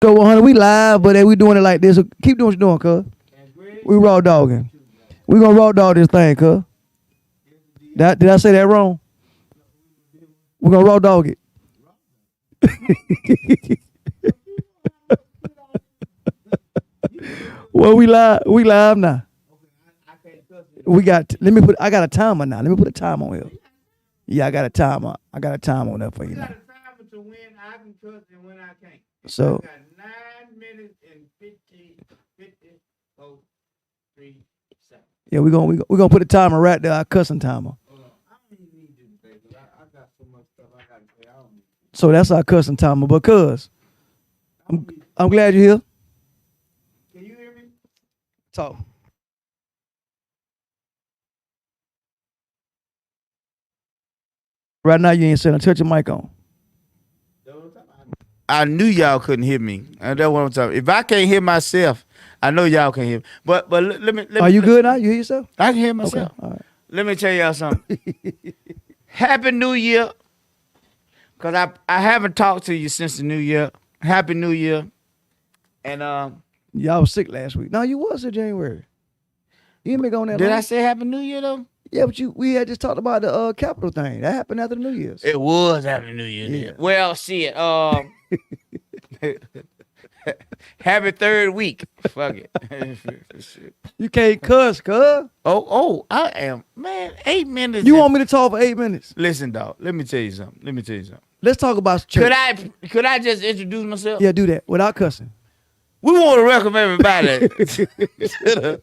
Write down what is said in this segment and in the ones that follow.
DISCO100. We live, but we doing it like this. So keep doing what you're doing, cuz. We raw dogging. We gonna raw dog this thing, cuz. Did I say that wrong? We gonna raw dog it. Well, we live. We live now. We got. I got a timer now. Let me put a time on here. Yeah, I got a timer. I got a time on that for you now. To when I can cuss and when I can't. So I got 9 minutes and 50, 4, 3, 7. yeah, we gonna put a timer right there. Our cussing timer. I don't even need this, baby. I got so much stuff I gotta say. I don't need. So that's our cussing timer. Because I'm glad you're here. Can you hear me? Talk. Right now you ain't saying touch your mic on. I knew y'all couldn't hear me. And that's what I'm talking. If I can't hear myself, I know y'all can hear me. But let me. Are you good now? You hear yourself? I can hear myself. Okay. All right. Let me tell y'all something. Happy New Year. Cause I haven't talked to you since the New Year. Happy New Year. And y'all was sick last week. No, you was in January. You didn't make on that. Did long. I say Happy New Year though? Yeah, but we had just talked about the capital thing. That happened after the New Year's. It was Happy New Year. Yeah. Well, shit. Happy third week. Fuck it. You can't cuss, cuz. I am. Man, 8 minutes. You want me to talk for 8 minutes? Listen, dog. Let me tell you something. Let's talk about church. Could I just introduce myself? Yeah, do that without cussing. We want to welcome everybody to the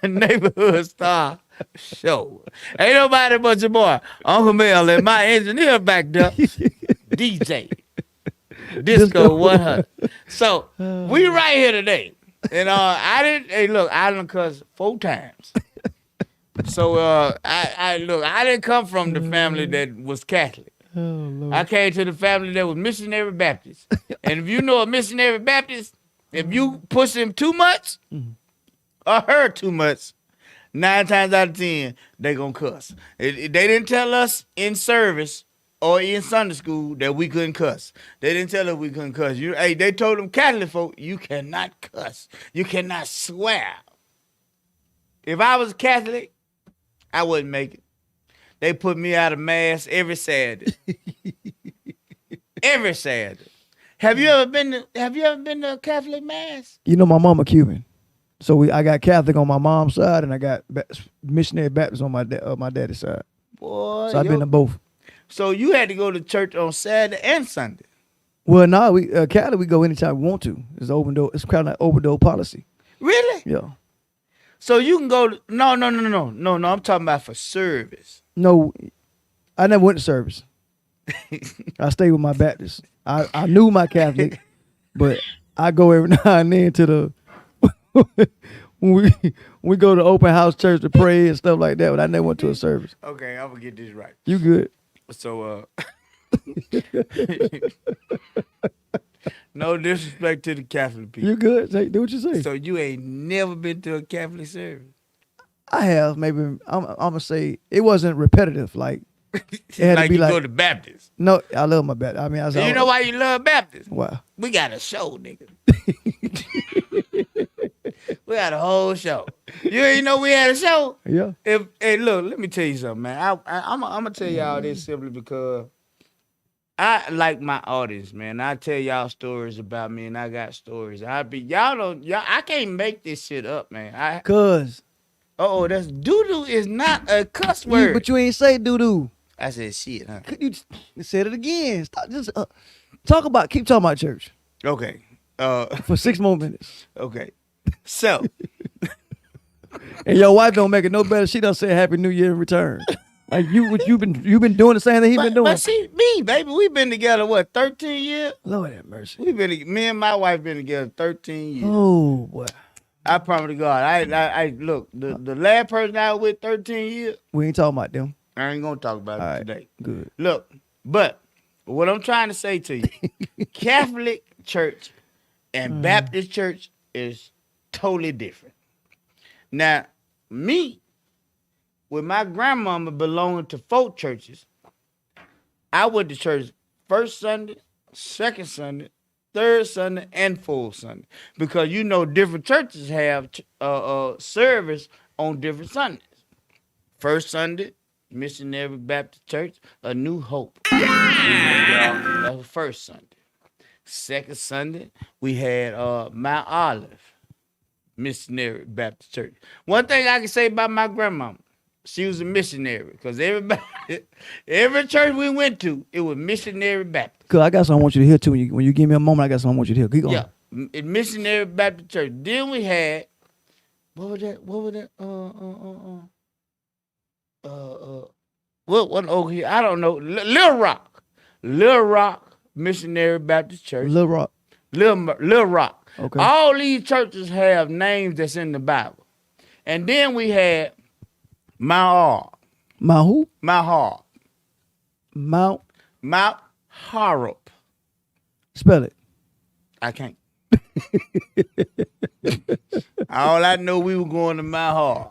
Neighborhood Star Show. Ain't nobody but your boy, Uncle Mel, and my engineer back there, DJ, DISCO100. So, we right here today. And I done cuss 4 times. So, I didn't come from the family that was Catholic. Oh, Lord. I came to the family that was missionary Baptist. And if you know a missionary Baptist, if you push him too much or her too much, 9 times out of 10, they gonna cuss. They didn't tell us in service or in Sunday school that we couldn't cuss. They didn't tell us we couldn't cuss. They told them Catholic folk, you cannot cuss. You cannot swear. If I was Catholic, I wouldn't make it. They put me out of mass every Saturday. Every Saturday. Have you ever been to a Catholic mass? You know my mama Cuban. So I got Catholic on my mom's side and I got missionary Baptist on my daddy's side. Boy, so I've been to both. So you had to go to church on Saturday and Sunday. Well, no, we Catholic we go anytime we want to. It's open door. It's kind of like open door policy. Really? Yeah. So you can go to, no. I'm talking about for service. No, I never went to service. I stayed with my Baptist. I knew my Catholic, but I go every now and then to the when we go to open house church to pray and stuff like that. But I never went to a service. Okay, I'm gonna get this right. You good? So no disrespect to the Catholic people. You good? Do what you say. So you ain't never been to a Catholic service? I have. Maybe I'm gonna say it wasn't repetitive. Like it had like to be you like go to Baptist. No, I love my Baptist. I mean, you know why you love Baptist? Why? We got a show, nigga. We had a whole show. You ain't know we had a show? Yeah. Hey, look, let me tell you something, man. I'm gonna tell y'all this simply because I like my audience, man. I tell y'all stories about me, and I got stories. I can't make this shit up, man. Cause. That's doo-doo is not a cuss word. But you ain't say doo-doo. I said shit, huh? You said it again. Stop just keep talking about church. Okay. For 6 more minutes. Okay. So. And your wife don't make it no better. She done say Happy New Year in return. Like you've been doing the same thing he been doing. But see, me, baby, we've been together, 13 years? Lord have mercy. Me and my wife been together 13 years. Oh, boy. I promise to God. I look, the last person I was with 13 years. We ain't talking about them. I ain't gonna talk about it today. Good. Look, but what I'm trying to say to you, Catholic church and Baptist church is totally different. Now, me, with my grandmama belonging to folk churches, I went to church first Sunday, second Sunday, third Sunday, and fourth Sunday. Because you know different churches have service on different Sundays. First Sunday, Missionary Baptist Church, A New Hope. That was first Sunday. Second Sunday, we had Mount Olive Missionary Baptist Church. One thing I can say about my grandmama, she was a missionary, because every church we went to, it was Missionary Baptist. Cause I got something I want you to hear too. When you give me a moment, I got something I want you to hear. Keep going. Yeah, Missionary Baptist Church. Then we had, what was that? What one over here? I don't know. Little Rock Missionary Baptist Church. Little Rock. Little Rock. Okay. All these churches have names that's in the Bible. And then we had Mount who? Mount Mount Horeb. Spell it. I can't. All I know, we were going to Mount Horeb.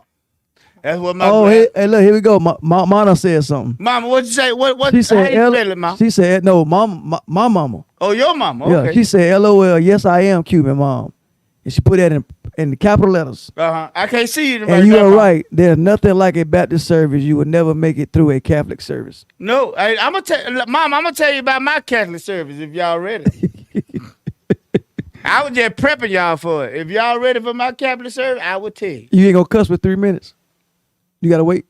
That's what my hey, look, here we go. Mama said something. Mama, what'd you say? What she said? How you spell it, Mama? She said, no, my mama. Oh, your mama. Okay. Yeah, she said, LOL, yes, I am Cuban, Mom. And she put that in the capital letters. I can't see you. And you are right. There's nothing like a Baptist service. You would never make it through a Catholic service. No, I'm gonna tell Mom. I'm gonna tell you about my Catholic service if y'all ready. I was just prepping y'all for it. If y'all ready for my Catholic service, I would tell you. You ain't gonna cuss for 3 minutes. You gotta wait.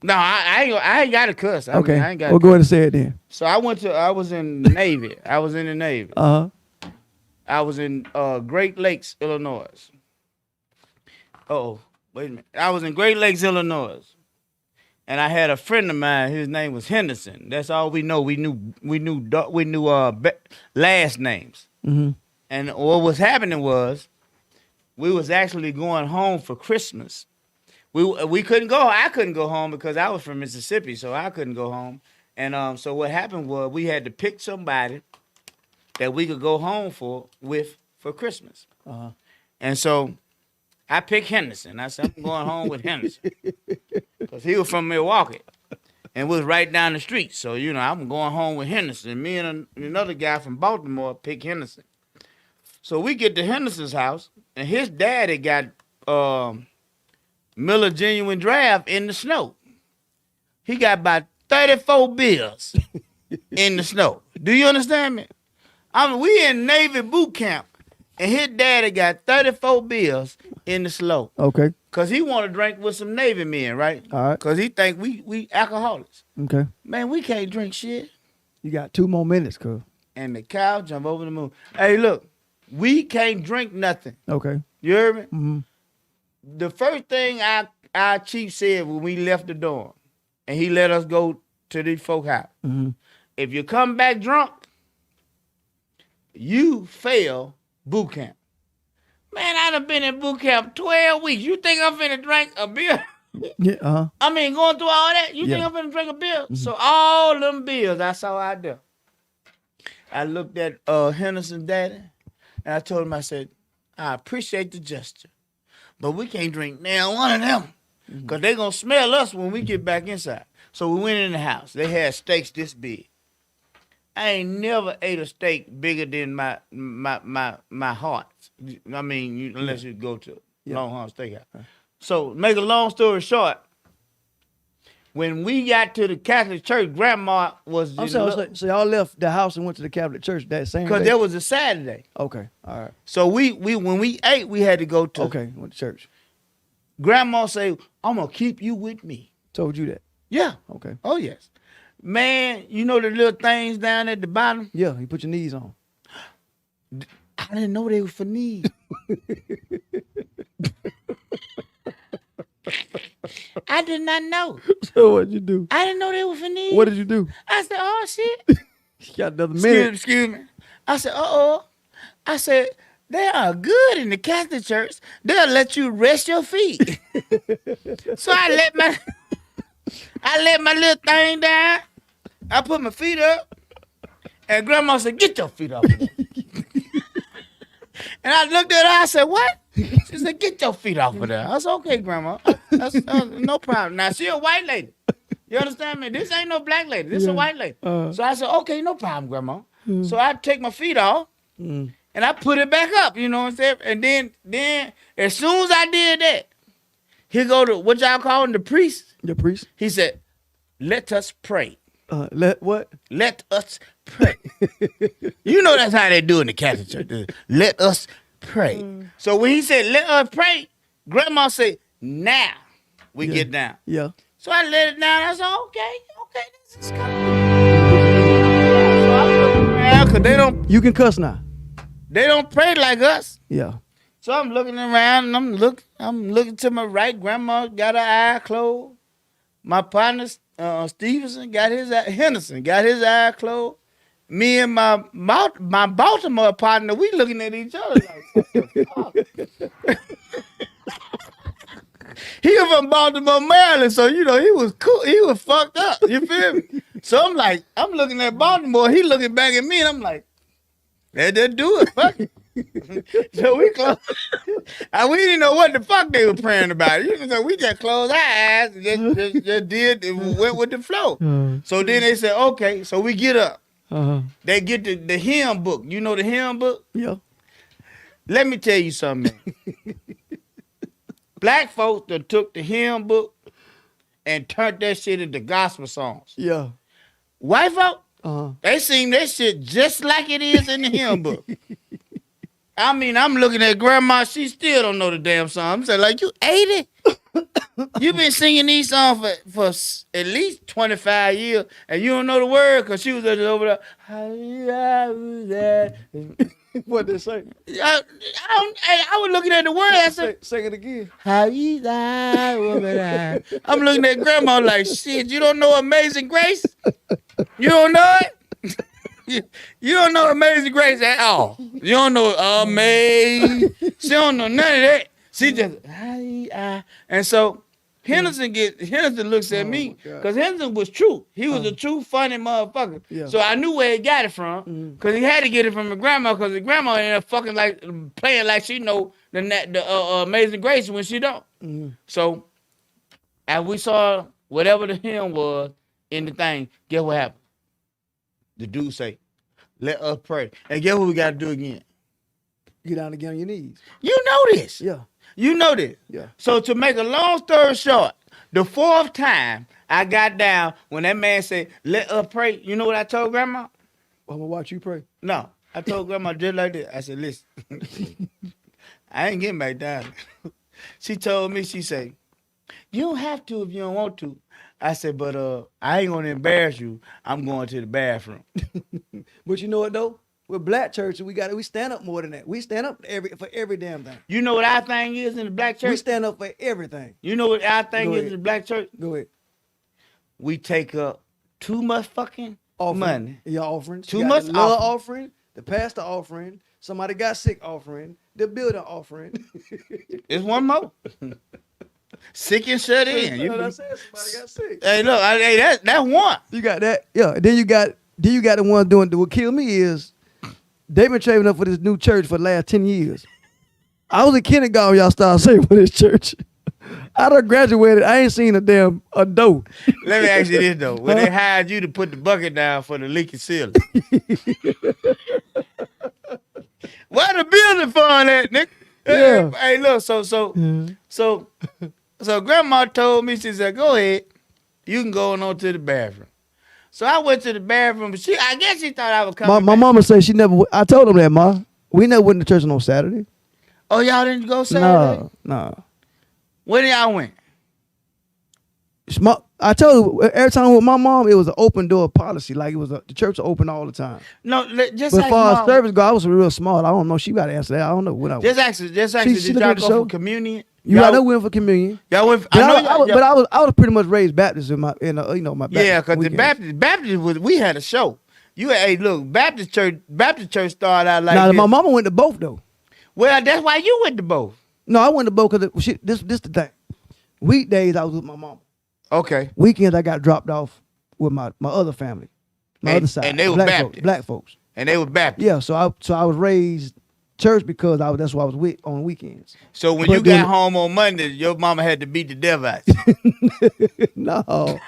No, I ain't got to cuss. I ain't got. We'll go ahead and say it then. So I was in the Navy. I was in the Navy. I was in Great Lakes, Illinois. Oh, wait a minute. I was in Great Lakes, Illinois. And I had a friend of mine. His name was Henderson. That's all we know. We knew last names. Mm-hmm. And what was happening was, we was actually going home for Christmas. We couldn't go. I couldn't go home because I was from Mississippi, so I couldn't go home. And so what happened was, we had to pick somebody that we could go home for Christmas. And so I picked Henderson. I said, I'm going home with Henderson. Because he was from Milwaukee and was right down the street. So, I'm going home with Henderson. Me and another guy from Baltimore picked Henderson. So we get to Henderson's house, and his daddy got Miller Genuine Draft in the snow. He got about 34 beers in the snow. Do you understand me? We in Navy boot camp, and his daddy got 34 beers in the snow. Okay. Because he want to drink with some Navy men, right? All right. Because he think we alcoholics. Okay. Man, we can't drink shit. You got 2 more minutes, cuz. And the cow jump over the moon. Hey, look, we can't drink nothing. Okay. You heard me? Mm-hmm. The first thing our chief said when we left the dorm, and he let us go to these folk house, if you come back drunk, you fail boot camp. Man, I done been in boot camp 12 weeks. You think I'm finna drink a beer? Yeah, I mean, going through all that, you think I'm finna drink a beer? So all them beers I saw out there, I looked at Henderson's daddy, and I told him, I said, I appreciate the gesture, but we can't drink now one of them, because they going to smell us when we get back inside. So we went in the house. They had steaks this big. I ain't never ate a steak bigger than my heart. I mean, unless you go to Longhorn Steakhouse. So make a long story short, when we got to the Catholic church, Grandma was. So y'all left the house and went to the Catholic church that same day? Because there was a Saturday. Okay, all right. So we when we ate, we had to go to. Okay, went to church. Grandma say, "I'm gonna keep you with me." Told you that? Yeah. Okay. Oh yes. Man, you know the little things down at the bottom? Yeah, you put your knees on. I didn't know they were for knees. I did not know. So what'd you do? I didn't know they were for knees. What did you do? I said, oh, shit. You got another minute. Excuse me. I said, uh-oh. I said, they are good in the Catholic church. They'll let you rest your feet. So I let my little thing down. I put my feet up. And Grandma said, get your feet off of there. And I looked at her, I said, what? She said, get your feet off of there. I said, okay, Grandma. That's no problem. Now, she a white lady. You understand me? This ain't no black lady. This is a white lady. So I said, okay, no problem, Grandma. So I take my feet off, and And I put it back up, you know what I'm saying? And then as soon as I did that, he go to what y'all call him, the priest. The priest. He said, "Let us pray. Let what? Let us pray." You know that's how they do in the Catholic Church. Let us pray. So when he said, "Let us pray," Grandma said, "Now we get down." Yeah. So I let it down. I said, okay, this is kind of. So I'm looking around because You can cuss now. they don't pray like us. Yeah. So I'm looking around and I'm looking to my right. Grandma got her eye closed. My partner Henderson got his eye closed. Me and my Baltimore partner, we looking at each other like, what the fuck? He was from Baltimore, Maryland, so you know he was cool. He was fucked up. You feel me? So I'm looking at Baltimore. He looking back at me, and I'm like, "Let that do it, fuck it." So we closed. We didn't know what the fuck they were praying about. You know, so we just closed our eyes and just did and went with the flow. So then they said, "Okay," so we get up. They get the hymn book. You know the hymn book? Yeah. Let me tell you something, man. Black folks that took the hymn book and turned that shit into gospel songs. Yeah. White folk, they sing that shit just like it is in the hymn book. I mean, I'm looking at grandma, she still don't know the damn song. I'm saying, like, you 80? You been singing these songs for at least 25 years, and you don't know the word because she was just over there. What they say? I was looking at the word. I said, Sing it again. I'm looking at grandma like, shit, you don't know Amazing Grace? You don't know it? You don't know Amazing Grace at all. You don't know Amazing. She don't know none of that. She just, and so Henderson looks at me because Henderson was true. He was a true funny motherfucker. Yeah. So I knew where he got it from because he had to get it from his grandma because his grandma ended up fucking like playing like she know the Amazing Grace when she don't. So as we saw whatever the hymn was in the thing, guess what happened? The dude say, "Let us pray." And guess what we got to do again? Get down again on your knees. You know this. Yeah. You know this. Yeah. So to make a long story short, the fourth time I got down when that man said, "Let us pray," you know what I told grandma? I'm gonna watch you pray. No. I told grandma just like this. I said, "Listen, I ain't getting back down." She told me, she said, "You don't have to if you don't want to." I said, "But I ain't gonna embarrass you. I'm going to the bathroom." But you know what though? With black churches, we stand up more than that. We stand up for every damn thing. You know what our thing is in the black church? We stand up for everything. You know what our thing is in the black church? Go ahead. We take up too much fucking money. Your offerings. Too much the love offering, the pastor offering, somebody got sick offering, the building offering. There's one more. Sick and shut in. You know what I said? Somebody got sick. Hey, look, that's one. You got that? Yeah. Then you got the one doing what kill me is they've been trading up for this new church for the last 10 years. I was in kindergarten, y'all started saving for this church. I done graduated. I ain't seen a dough. Let me ask you this, though. When they hired you to put the bucket down for the leaking ceiling. Where the building fund at, nigga? Yeah. Hey, look, so grandma told me, she said, "Go ahead. You can go on to the bathroom." So I went to the bathroom, but I guess she thought I was coming My mama said she never, I told them that, Ma. We never went to church on Saturday. Oh, y'all didn't go Saturday? No. Where y'all went? I told you, every time with my mom, it was an open door policy. Like the church was open all the time. No, just but ask as far as Mom. service go, I was real small. I don't know. She got to answer that. I don't know what I was. Just ask her. Did y'all go for communion? I know we went for communion. Y'all went. But I was pretty much raised Baptist in my Baptist yeah, because the Baptist was, we had a show. Hey, look, Baptist church started out like now, this. my mama went to both though. Well, that's why you went to both. No, I went to both because this the thing. Weekdays I was with my mama. Okay. Weekends I got dropped off with my other family, other side, and they were black folks. And they were Baptist. Yeah, so I was raised church because that's what I was with on weekends. So when you got home on Monday, your mama had to beat the devil out. No.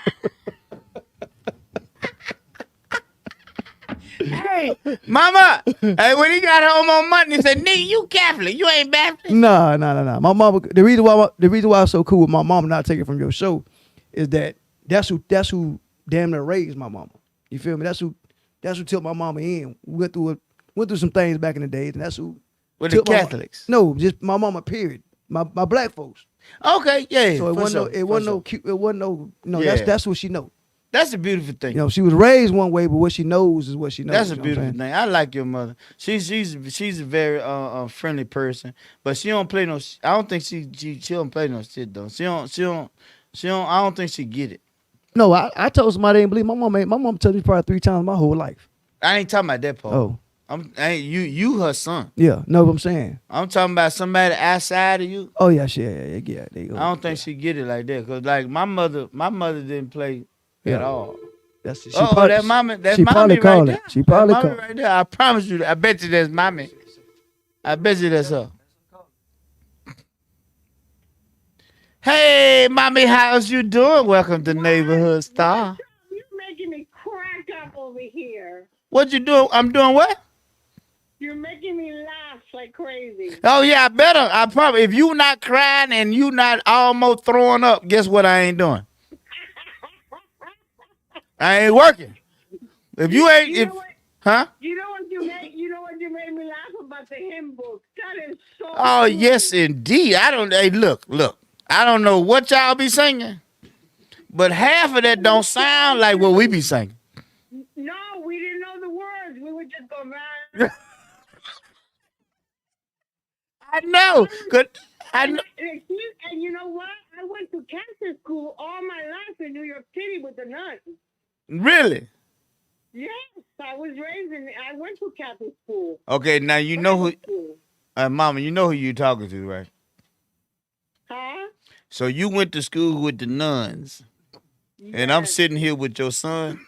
Hey, mama. Hey, when he got home on Monday, he said, "Nigga, you Catholic. You ain't Baptist." Nah. My mama. The reason why I'm so cool with my mama not taking from your show is that that's who damn near raised my mama. You feel me? That's who took my mama in. We went through some things back in the days, and that's who. With the Catholics. No, just my mama. Period. My black folks. Okay, yeah. So it wasn't no cute. It wasn't no. Yeah. That's what she know. That's a beautiful thing. You know, she was raised one way, but what she knows is what she knows. That's a beautiful thing. I like your mother. She's a very friendly person, but she don't play no. I don't think she don't play no shit though. She don't. I don't think she get it. No, I told somebody I didn't believe my mom told me probably 3 times my whole life. I ain't talking about that part. Oh, you her son. yeah, know what I'm saying. I'm talking about somebody outside of you. Oh yeah, yeah. I don't think she get it like that, cause like my mother didn't play at all. That's she That mommy, that's she mommy probably right called there. it. She probably That's called mommy right there. I promise you. I bet you that's mommy. I bet you that's her. Hey, mommy, how's you doing? Welcome to Neighborhood Star. You're making me crack up over here. What you doing? I'm doing what? You're making me laugh like crazy. Oh yeah, I better. I probably if you not crying and you not almost throwing up, guess what I ain't doing? I ain't working. If you ain't, You know what? huh? You know what you made me laugh about the hymn book. That is so. Oh cool. yes, indeed. I don't. Hey, look. I don't know what y'all be singing, but half of that don't sound like what we be singing. No, we didn't know the words. We would just go man. I know. I know. And you know what? I went to Catholic school all my life in New York City with the nuns. Really? Yes, I went to Catholic school. Okay, now you know who, School. Mama. You know who you talking to, right? Huh? So you went to school with the nuns, and I'm Yes. sitting here with your son.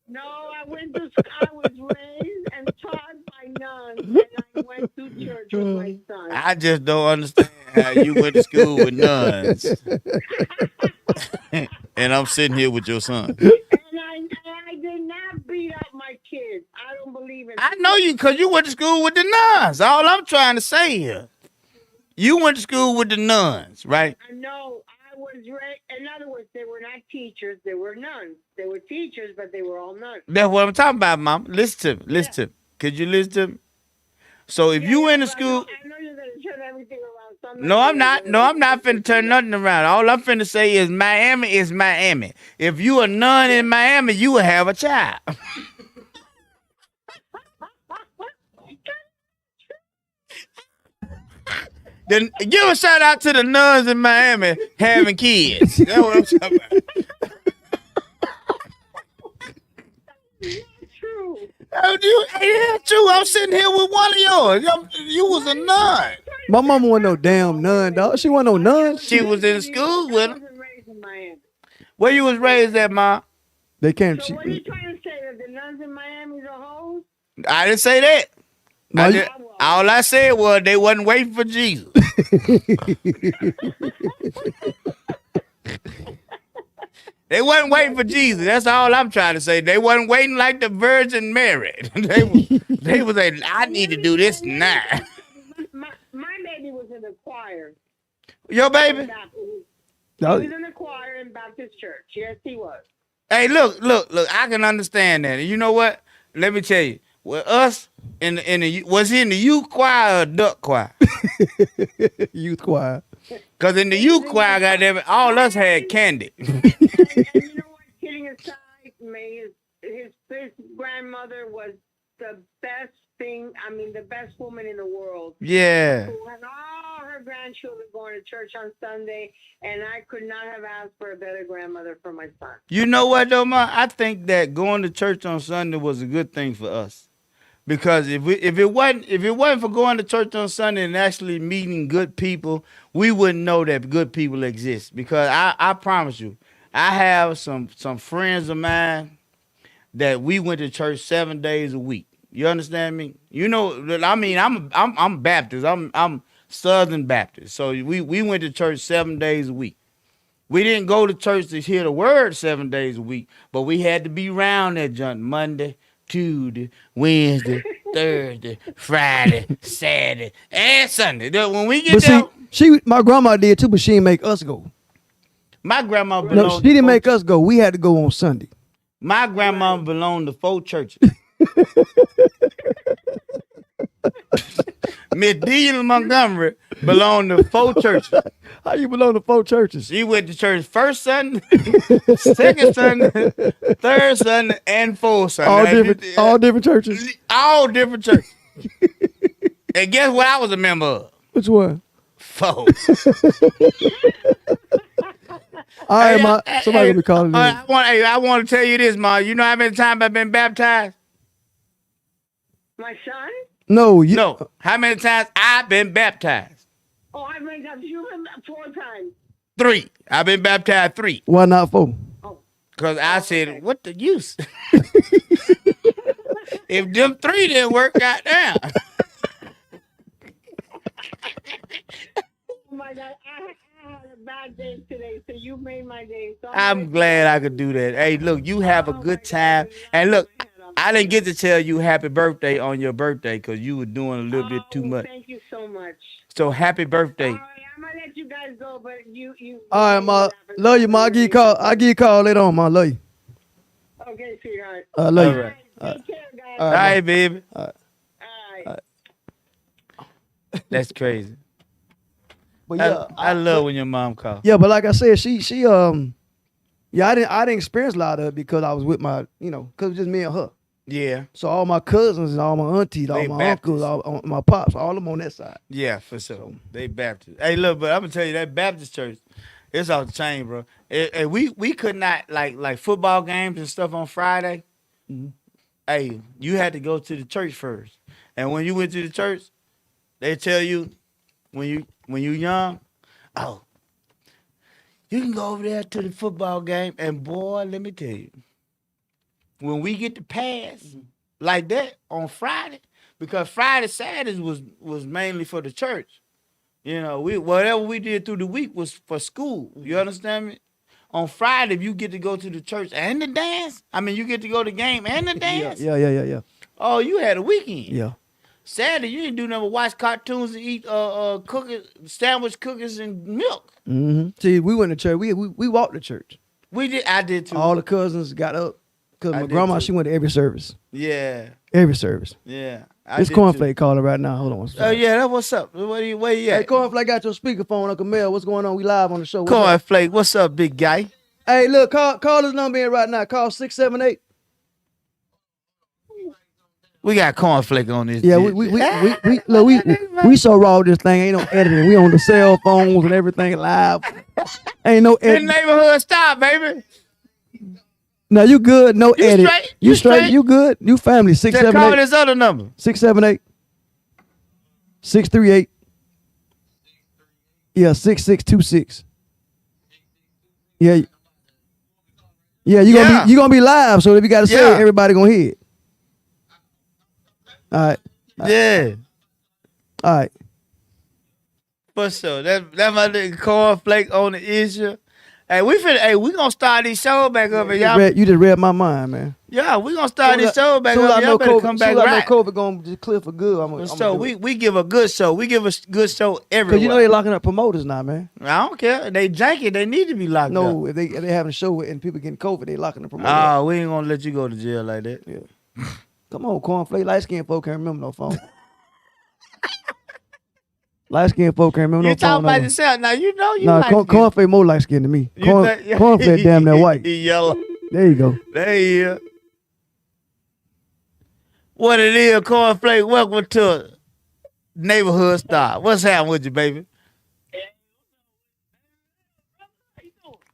No, I was raised and taught by nuns, and I went to church with my son. I just don't understand how you went to school with nuns, and I'm sitting here with your son. And I did not beat up my kids. I don't believe in. I know you because you went to school with the nuns. All I'm trying to say here. You went to school with the nuns, right? No, I was raised. In other words, they were not teachers. They were nuns. They were teachers, but they were all nuns. That's what I'm talking about, Mom. Listen to me. Listen to me. Could you listen to me? So if you in the school... I know you're going to turn everything around. So No, I'm not. No, I'm not finna turn nothing around. All I'm finna say is Miami is Miami. If you a nun in Miami, you will have a child. Then give a shout out to the nuns in Miami having kids. That's what I'm talking about. True. Ain't true? I'm sitting here with one of yours. You was a nun. My mama wasn't no damn nun, dog. She wasn't no nun. She was in school with I him. wasn't raised in Miami. Where you was raised at, Ma? They came. So what are you trying to say? That the nuns in Miami are hoes? I didn't say that. All I said was they wasn't waiting for Jesus. They wasn't waiting for Jesus. That's all I'm trying to say. They wasn't waiting like the Virgin Mary. they was like, I need to do this now. My baby was in the choir. Your baby? He was in the choir in Baptist church. Yes, he was. Hey, look. I can understand that. And you know what? Let me tell you. With us was he in the youth choir or duck choir? Youth choir. Cause in the youth choir, goddamn it, all us had candy. And you know what? Kidding aside, his grandmother was the best thing. I mean, the best woman in the world. Yeah. Who had all her grandchildren going to church on Sunday, and I could not have asked for a better grandmother for my son. You know what, though, Ma? I think that going to church on Sunday was a good thing for us. Because if it wasn't for going to church on Sunday and actually meeting good people, we wouldn't know that good people exist. Because I promise you, I have some friends of mine that we went to church 7 days a week. You understand me? You know, I mean, I'm Baptist. I'm Southern Baptist. So we went to church 7 days a week. We didn't go to church to hear the word 7 days a week, but we had to be around that junk Monday, Tuesday, Wednesday, Thursday, Friday, Saturday, and Sunday. When we get But there, my grandma did too, but she didn't make us go. my grandma No, belonged. she didn't make us go. We had to go on Sunday. My grandma belonged to 4 churches. Miss Dean Montgomery belonged to 4 churches. How you belong to 4 churches? She went to church first Sunday, second Sunday, third Sunday, and fourth Sunday. All different churches. All different churches. And guess what I was a member of? Which one? 4. All right, somebody gonna be calling me. I want to tell you this, Ma. You know how many times I've been baptized? My son? No, No. How many times I've been baptized? Oh, I've been up you 4 times. 3. I've been baptized 3. Why not 4? Oh. Because I said, what the use? If them 3 didn't work, goddamn. Oh my God, I had a bad day today, so you made my day. So I'm glad I could do that. Hey, look, you have a good time. And look, I didn't get to tell you happy birthday on your birthday because you were doing a little bit too much. Thank you so much. So happy birthday. All right, I'm gonna let you guys go, but you. All right, Ma. Love you, Ma. I'll give you a call later on, Ma. Love you. Okay, sweetheart. Love you. All right. Take care, guys. All All right, right, baby. All right. That's crazy. But yeah, I love when your mom calls. yeah, but like I said, she yeah, I didn't experience a lot of it because I was with my, because it was just me and her. Yeah, So all my cousins and all my aunties, all They my Baptist. uncles, all my pops, all of them on that side. yeah, for sure. They Baptist. Hey, look, but I'm gonna tell you that Baptist church, it's off the chain, bro. And we could not like football games and stuff on Friday. Mhm. Hey, you had to go to the church first, and when you went to the church, they tell you when you young, oh, you can go over there to the football game, and boy, let me tell you, when we get the pass like that on Friday, because Friday, Saturdays was mainly for the church. Whatever we did through the week was for school. You understand me? On Friday, if you get to go to the church and the dance, you get to go to the game and the dance. Yeah. Oh, you had a weekend. Yeah. Saturday, you didn't do nothing but watch cartoons and eat cookies, sandwich cookies and milk. Mm-hmm. See, we went to church. We walked to church. We did. I did too. All the cousins got up because I my did grandma, too. she went to every service. Yeah, Every service. yeah. This cornflake calling right now. Hold on. Oh yeah, that what's up? Where you Hey, at? cornflake got your speakerphone, Uncle Mel. What's going on? We live on the show. What's up? Cornflake, what's up, big guy? Hey, look, call this number in right now. Call 678. We got cornflake on this. Yeah, bitch. we so raw with this thing. Ain't no editing. We on the cell phones and everything live. Ain't no The editing. neighborhood stop, baby. No, you good. No You edit. straight? You You straight. straight? You good. You family. Just call 678. this other number. 678. 638. Yeah, 6626. Yeah. Yeah, you gonna be live. So if you gotta say Yeah. it, everybody gonna hear it. All right. Yeah. All right. For sure. That my nigga cornflake on the issue. Hey, we gonna start these shows back up, and y'all. You just read my mind, man. Yeah, we gonna start these shows back Soon as up. I Y'all know better COVID, come back soon as I know right. COVID gonna just clear for good. So we give a good show. We give a good show everywhere. Because you know they locking up promoters now, man. I don't care. They janky. They need to be locked up. No, if they having a show and people getting COVID, they locking the promoters up. Oh, we ain't gonna let you go to jail like that. Yeah. Come on, cornflake. Light skinned folk can't remember no phone. Light skinned folk can't remember You no phone. talking about yourself now? You know you Nah, like cornflake more light skinned than me. Cornflake damn near white. He yellow. There you go. There he is. What it is, cornflake? Welcome to Neighborhood Star. What's happening with you, baby?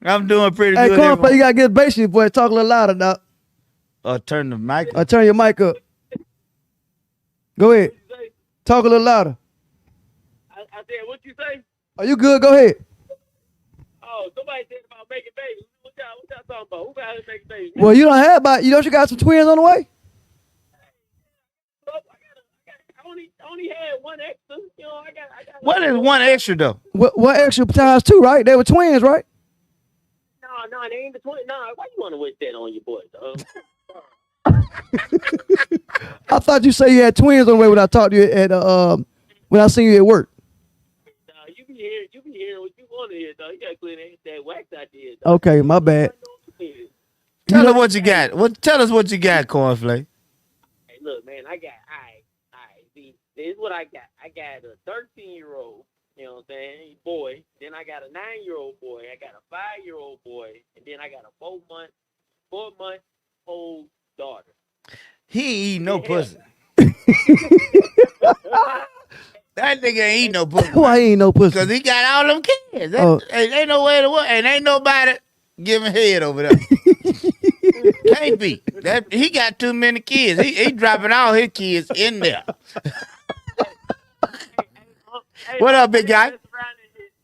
I'm doing pretty Hey, good. cornflake, you gotta get bass in your voice. Talk a little louder, dog. Turn the mic. Or turn your mic up. Go ahead. Talk a little louder. I said, what you say? Are you good? Go ahead. Oh, somebody said about making babies. What y'all talking about? Who got to make babies? Well, you don't have about. You got some twins on the way. I only had one extra. You know, I got. What is one extra though? What extra times two, right? They were twins, right? No, they ain't the twin. Nah, why you want to wish that on your boy, dog? I thought you say you had twins on the way when I talked to you at when I seen you at work. Nah, you be hearing what you want to hear, dog. You gotta clear that wax out there, dog. Okay, my bad. Tell us what you got. Tell us what you got, Cornflake. Hey, look, man, I got, see, this is what I got. I got a 13-year-old, you know what I'm saying, boy. Then I got a 9-year-old boy. I got a 5-year-old boy. And then I got a 4-month-old daughter. He ain't eating no pussy. That nigga ain't eating no pussy. Why he ain't no pussy? Because he got all them kids. Ain't no way to work. And ain't nobody giving head over there. Can't be. He got too many kids. He dropping all his kids in there. What up, big guy?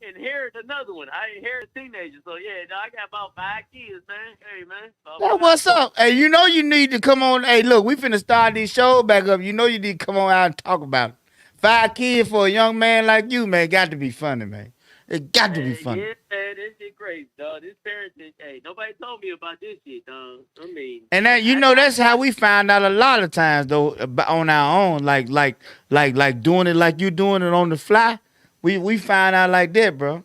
Inherit another one. I inherit a teenager. So, yeah, I got about 5 kids, man. Hey, man. Now, what's up? Hey, you know you need to come on. Hey, look, we finna start these shows back up. You know you need to come on out and talk about it. 5 kids for a young man like you, man, got to be funny, man. It got to be funny. Yeah, man, this shit crazy, dog. This parenting, hey, nobody told me about this shit, dog. I mean, and that that's how we find out a lot of times though on our own, like doing it like you doing it on the fly. We find out like that, bro.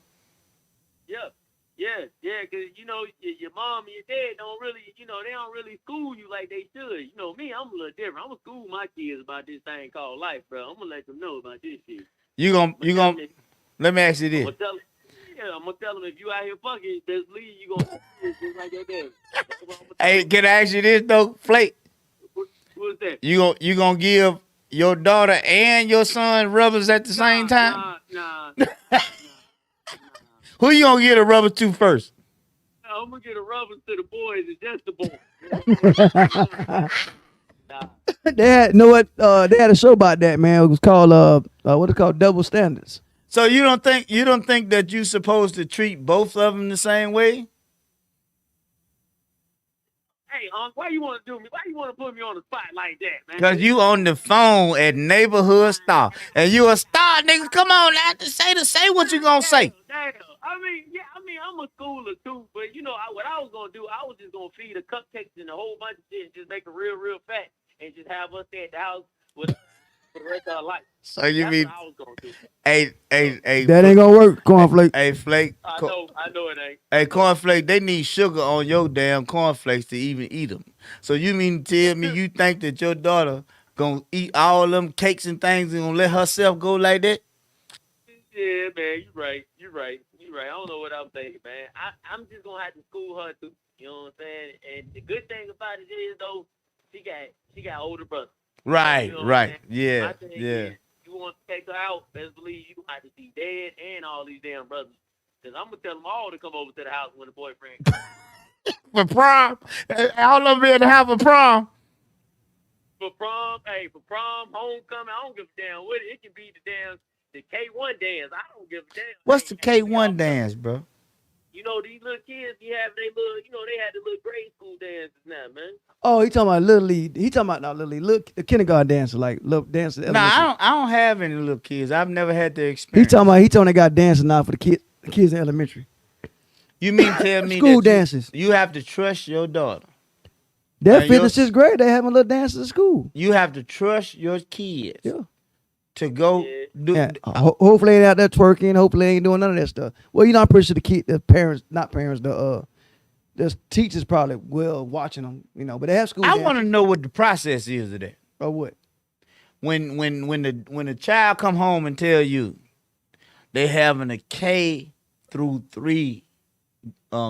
Yeah, because, you know, your mom and your dad don't really, you know, they don't really school you like they should. You know, me, I'm a little different. I'm going to school my kids about this thing called life, bro. I'm going to let them know about this shit. You gonna, let me ask you this. I'm going to tell them if you out here fucking, best believe you going to just like your dad. Hey, can I ask you this, though, Flake? What's that? You gonna give your daughter and your son rubbers at the same time? Nah. Who you gonna get a rubber to first? I'm gonna get a rubber to the boys and just the boys. They had they had a show about that, man. It was called what it called, Double Standards. So you don't think that you supposed to treat both of them the same way? Hey, why you want to do me? Why you want to put me on the spot like that, man? Because you on the phone at Neighborhood Star. And you a star, nigga. Come on now. Say what you gonna say. Damn. I mean, I'm a schooler too, but you know, what I was gonna do, I was just gonna feed her cupcakes and a whole bunch of shit and just make her real, real fat and just have her stay at the house with for the rest of her life. So you That's mean what I was gonna do. Hey, that ain't gonna work, Cornflake. Hey, Flake. I know it ain't. Hey, Cornflake, they need sugar on your damn cornflakes to even eat them. So you mean to tell me you think that your daughter gonna eat all them cakes and things and gonna let herself go like that? Yeah, man, you're right. I don't know what I'm thinking, man. I'm just gonna have to school her too. You know what I'm saying? And the good thing about it is though, she got older brothers. Right, you know right. Yeah. Yeah, yeah. You want to take her out, best believe you have to see dad and all these damn brothers. Because I'm going to tell them all to come over to the house when the boyfriend comes. For prom? All of them be at the house for prom. For prom, homecoming, I don't give a damn what it can be the K1 dance. I don't give a damn. What's the K1 dance, bro? You know, these little kids, they had the little grade school dances now, man. Oh, he talking about Little League. He talking about not Little League. Look, the kindergarten dancer, like little dancer. Nah, I don't have any little kids. I've never had the experience. He talking they got dancing now for the kids in elementary. You mean tell me school that dances? You have to trust your daughter. They're 5th and 6th grade. They having little dances at school. You have to trust your kids. Yeah. To go do. Yeah. Hopefully they ain't out there twerking. Hopefully they ain't doing none of that stuff. Well, you know, I'm pretty sure the teachers probably will watching them. You know, but they have school. I want to know what the process is of that. Or what? When the child come home and tell you they having a K through 3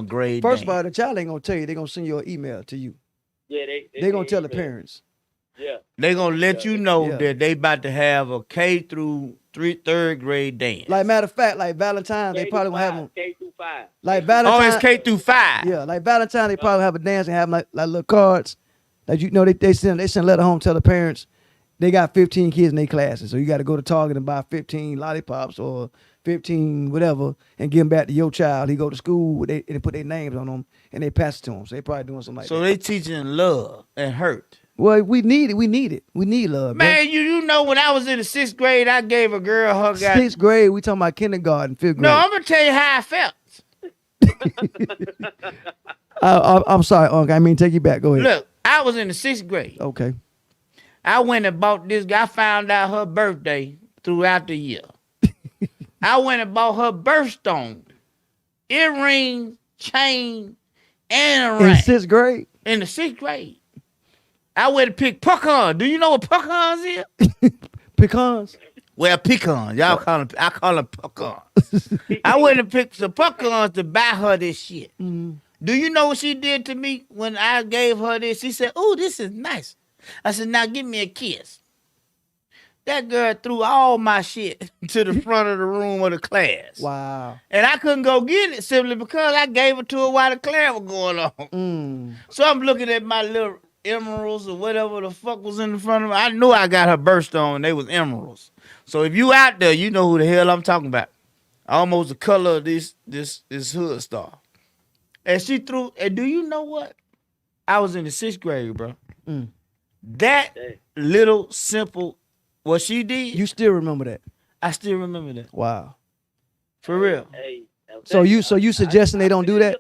grade. First of all, the child ain't gonna tell you. They gonna send you an email to you. Yeah, they gonna tell the parents. Yeah. They gonna let you know that they about to have a K through 3rd grade dance. Like matter of fact, like Valentine's, they probably gonna have them. K through 5. Like Valentine's. Oh, it's K through 5. Yeah, like Valentine's, they probably have a dance and have like little cards. Like you know, they send a letter home, tell the parents they got 15 kids in their classes, so you got to go to Target and buy 15 lollipops or 15 whatever, and give them back to your child. He go to school, and they put their names on them and they pass it to them. So they probably doing something like that. So they teaching love and hurt. Well, we need it. We need love, man. You know, when I was in the 6th grade, I gave a girl her 6th grade. We talking about kindergarten, 5th grade. No, I'm gonna tell you how I felt. I'm sorry, Uncle. I mean, take you back. Go ahead. Look, I was in the 6th grade. Okay. I went and bought this guy. I found out her birthday throughout the year. I went and bought her birthstone, earring, chain, and a ring. In 6th grade? In the 6th grade. I went to pick pecans. Do you know what pecans is? Pecans? Well, pecans. Y'all call them, I call them pecans. I went to pick some pecans to buy her this shit. Mm-hmm. Do you know what she did to me when I gave her this? She said, "Oh, this is nice." I said, "Now give me a kiss." That girl threw all my shit to the front of the room of the class. Wow. And I couldn't go get it simply because I gave it to her while the class was going on. Mm. So I'm looking at my little emeralds or whatever the fuck was in the front of me. I knew I got her birthstone. They was emeralds. So if you out there, you know who the hell I'm talking about. Almost the color of this hood star. And she threw, and do you know what? I was in the 6th grade, bro. Mm. Dang. That little simple, what she did, You still remember that? I still remember that. Wow. For real. Hey, So you suggesting they don't do that?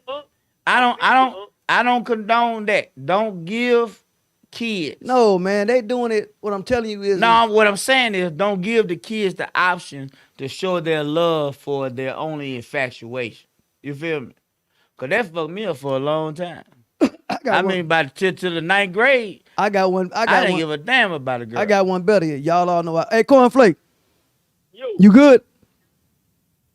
I don't condone that. Don't give kids. No, man, they doing it. What I'm telling you is No, what I'm saying is don't give the kids the option to show their love for their only infatuation. You feel me? Because that fucked me up for a long time. I mean, by to the 9th grade, I got one. I didn't give a damn about a girl. I got one better. Y'all all know. Hey, Cornflake, Yo, you good?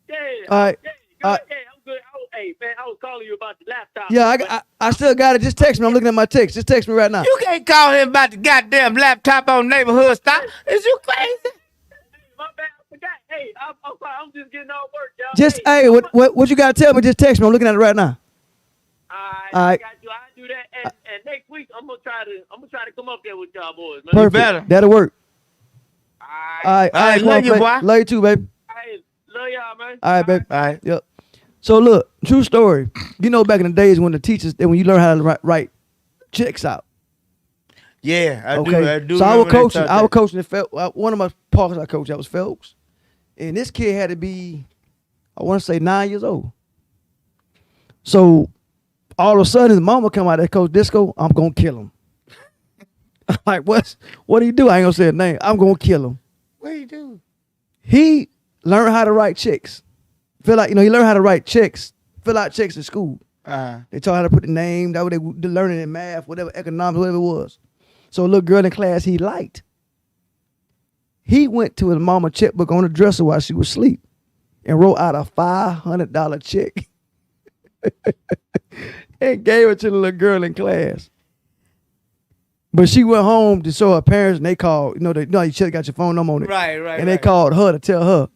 yeah, All right. yeah, good, All right. yeah, I'm good. Hey, man, I was calling you about the laptop. Yeah, I still got it. Just text me. I'm looking at my text. Just text me right now. You can't call him about the goddamn laptop on neighborhood stop. Is you crazy? My bad, I forgot. Hey, I'm sorry. I'm just getting off work, y'all. Just hey, what you got to tell me? Just text me. I'm looking at it right now. All right. I got you. I do that, and next week I'm gonna try to come up there with y'all boys, man. Perfect. better. That'll work. All All right. right. Love you, Cornflake. boy. Love you too, baby. Hey, love y'all, man. All right, baby. All right. Yep. So look, true story. You know, back in the days when the teachers, when you learn how to write checks out. Yeah, I Okay. do. So I was remember they coaching. taught I was that. coaching at one of my parks I coached. That was Phelps, and this kid had to be, I want to say 9 years old. So all of a sudden, his mama come out there, Coach Disco. I'm gonna kill him. I'm like, what do you do? I ain't gonna say his name. I'm gonna kill him. What do you do? He learned how to write checks. He learned how to write checks, fill out checks in school. They taught how to put the name, that what they learning in math, whatever, economics, whatever it was. So a little girl in class he liked. He went to his mama checkbook on the dresser while she was asleep and wrote out a $500 check and gave it to the little girl in class. But she went home to show her parents, and they called, you should have got your phone number on it. Right. And they called her to tell her.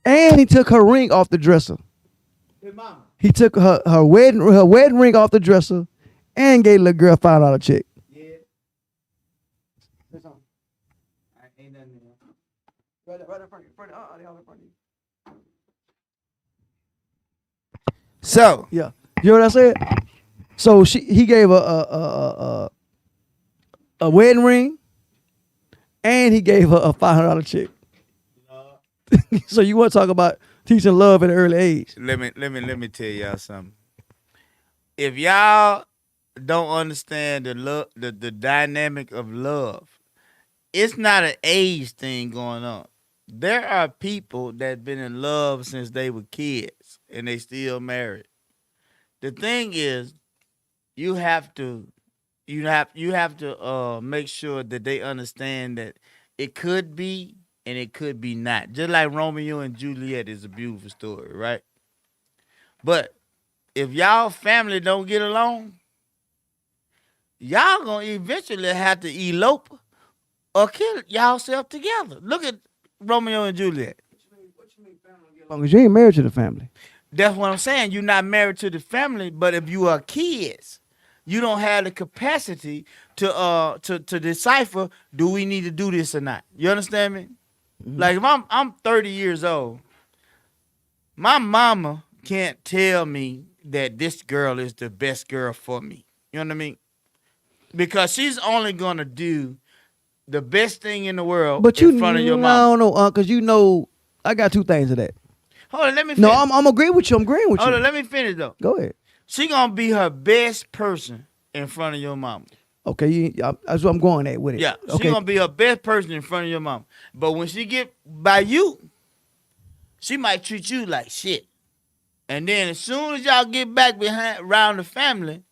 And he took her ring off the dresser. He took her wedding ring off the dresser and gave the little girl $5 check. Yeah. Ain't nothing there. Right in front of you. So Yeah. You know what I said? So he gave her a wedding ring and he gave her a $500 check. So you want to talk about teaching love at an early age? let me tell y'all something. If y'all don't understand the dynamic of love, it's not an age thing going on. There are people that been in love since they were kids and they still married. The thing is, you have to make sure that they understand that it could be and it could be not. Just like Romeo and Juliet is a beautiful story, right? But if y'all family don't get along, y'all gonna eventually have to elope or kill y'allself together. Look at Romeo and Juliet. As long as you ain't married to the family. That's what I'm saying. You're not married to the family, but if you are kids, you don't have the capacity to decipher, do we need to do this or not? You understand me? Mm-hmm. Like if I'm 30 years old, my mama can't tell me that this girl is the best girl for me. You know what I mean? Because she's only gonna do the best thing in the world in front of your mama. No, because I got two things to that. Hold on, let me finish. No, I'm agreeing with you. I'm agreeing with you. Hold on, let me finish though. Go ahead. She gonna be her best person in front of your mama. Okay, that's what I'm going at with it. Yeah, she Okay. gonna be her best person in front of your mama. But when she get by you, she might treat you like shit. And then as soon as y'all get back behind around the family,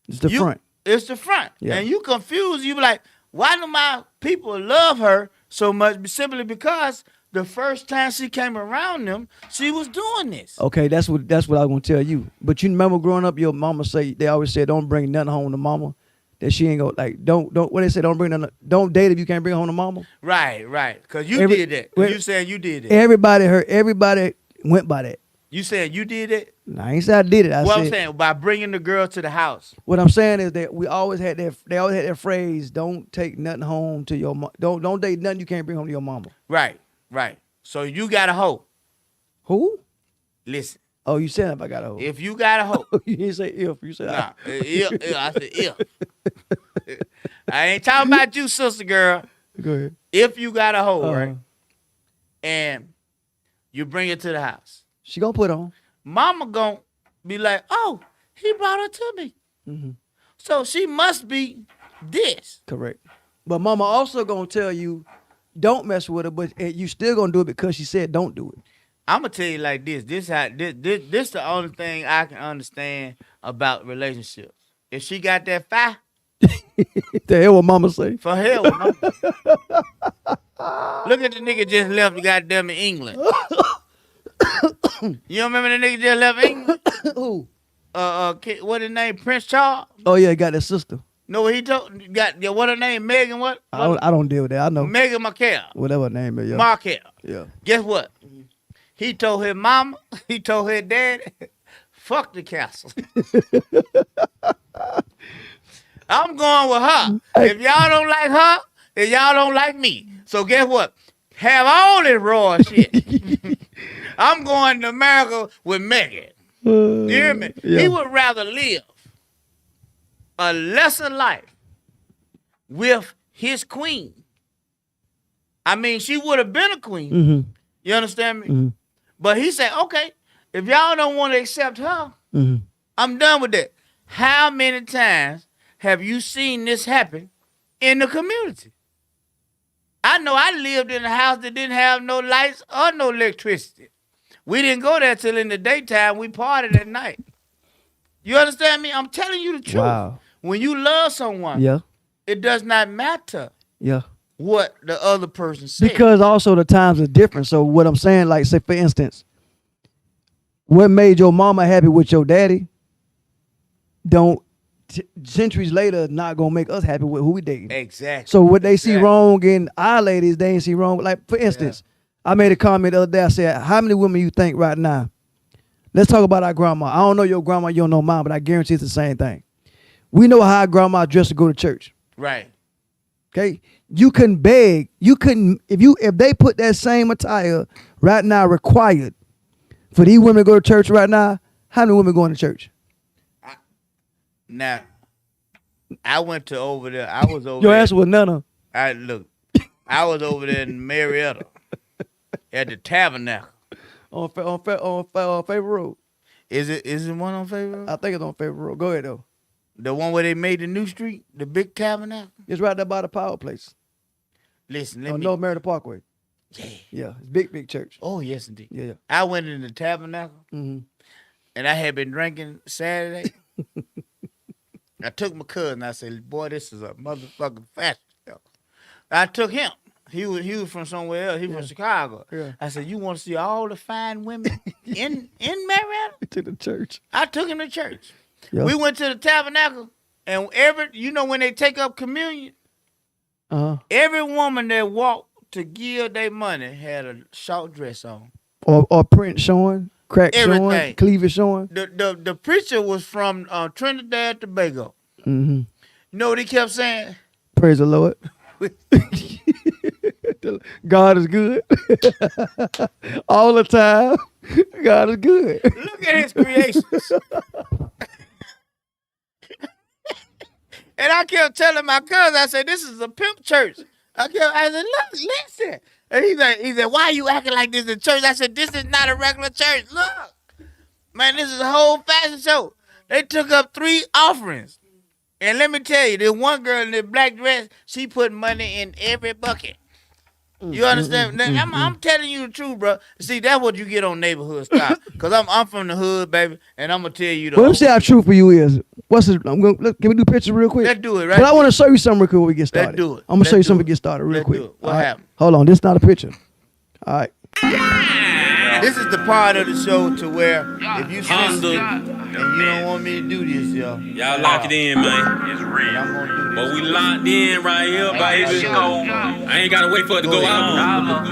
It's the front. It's the front. Yeah. And you confused. You be like, why do my people love her so much? Simply because the first time she came around them, she was doing this. Okay, that's what I was gonna tell you. But you remember growing up, your mama they always said don't bring nothing home to mama. That she ain't gonna like don't what they say, don't date if you can't bring it home to mama. Right. Cause you did that. You saying you did that. Everybody went by that. You saying you did it? I ain't say I did it. I'm saying by bringing the girl to the house. What I'm saying is that they always had that phrase, don't take nothing home to your mom. Don't date nothing you can't bring home to your mama. Right. So you got a hoe. Who? Listen. Oh, you said if I got a hoe. If you got a hoe. You didn't say if. You said Nah, if. I said if. I ain't talking about you, sister girl. Go ahead. If you got a hoe, right? And you bring it to the house. She gonna put on. Mama gonna be like, oh, he brought her to me. Mm-hmm. So she must be this. Correct. But mama also gonna tell you, don't mess with her, but you still gonna do it because she said don't do it. I'm gonna tell you like this. This the only thing I can understand about relationships. If she got that fire, The hell what mama say? for hell with mama. Look at the nigga just left goddamn in England. You don't remember the nigga just left England? Who? What his name? Prince Charles? Oh yeah, got that sister. No, he told what her name? Megan what? I don't deal with that. I know. Megan Markle. Whatever her name is. Yeah. Markle. Yeah. Guess what? He told his mama, he told her dad, fuck the castle. I'm going with her. If y'all don't like her, then y'all don't like me. So guess what? Have all this raw shit. I'm going to America with Megan. You hear me? Yeah. He would rather live a lesser life with his queen. I mean, she would have been a queen. Mm-hmm. You understand me? Mm-hmm. But he said, okay, if y'all don't want to accept her, Mm-hmm. I'm done with that. How many times have you seen this happen in the community? I know I lived in a house that didn't have no lights or no electricity. We didn't go there till in the daytime. We partied at night. You understand me? I'm telling you the truth. Wow. When you love someone, Yeah. it does not matter Yeah. what the other person says. Because also the times are different. So what I'm saying, like, say for instance, what made your mama happy with your daddy, centuries later, not gonna make us happy with who we dating. Exactly. So what they see Exactly. wrong in our ladies, they ain't see wrong. Like for instance, I made a comment the other day. I said, "How many women you think right now?" Let's talk about our grandma. I don't know your grandma, you don't know mine, but I guarantee it's the same thing. We know how our grandma dressed to go to church. Right. Okay, you couldn't beg. You couldn't if they put that same attire right now required for these women to go to church right now. How many women going to church? Now, I went to over there. I was over Your there. ass was none. I was over there in Marietta at the Tabernacle. On Favorite Road. Is it one on Favorite? I think it's on Favorite Road. Go ahead though. The one where they made the new street, the big Tabernacle. It's right there by the Power Place. Listen, On North Merida Parkway. Yeah. Yeah, it's big church. Oh yes, indeed. Yeah. I went in the Tabernacle, Mm-hmm. and I had been drinking Saturday. I took my cousin. I said, "Boy, this is a motherfucking fashion show." I took him. He was from somewhere else. He from Chicago. Yeah. I said, "You want to see all the fine women in Marietta?" To the church. I took him to church. Yeah. We went to the Tabernacle, and when they take up communion, every woman that walked to give their money had a short dress on. Or print showing, crack showing, Everything. cleavage showing. The preacher was from Trinidad and Tobago. Mm-hmm. You know what he kept saying? Praise the Lord. God is good. All the time. God is good. Look at his creations. And I kept telling my cousin, I said, this is a pimp church. I said, look, listen. And he said, why are you acting like this in church? I said, this is not a regular church. Look. Man, this is a whole fashion show. They took up 3 offerings. And let me tell you, this one girl in the black dress, she put money in every bucket. You understand? Now, I'm telling you the truth, bro. See, that's what you get on neighborhood style. Cause I'm from the hood, baby, and I'm gonna tell you the. Well, let me see how true for you is. What's it? Can we do pictures real quick? Let's do it, right? But I want to show you something real quick before we get started. Let's do it. I'm gonna show you something to get started real quick. What happened? Hold on, this is not a picture. All right. This is the part of the show to where if you sensitive and you don't want me to do this, y'all lock it in, man. It's real. I'm gonna do this. But we locked in right here, baby. I ain't gotta wait for it to go out.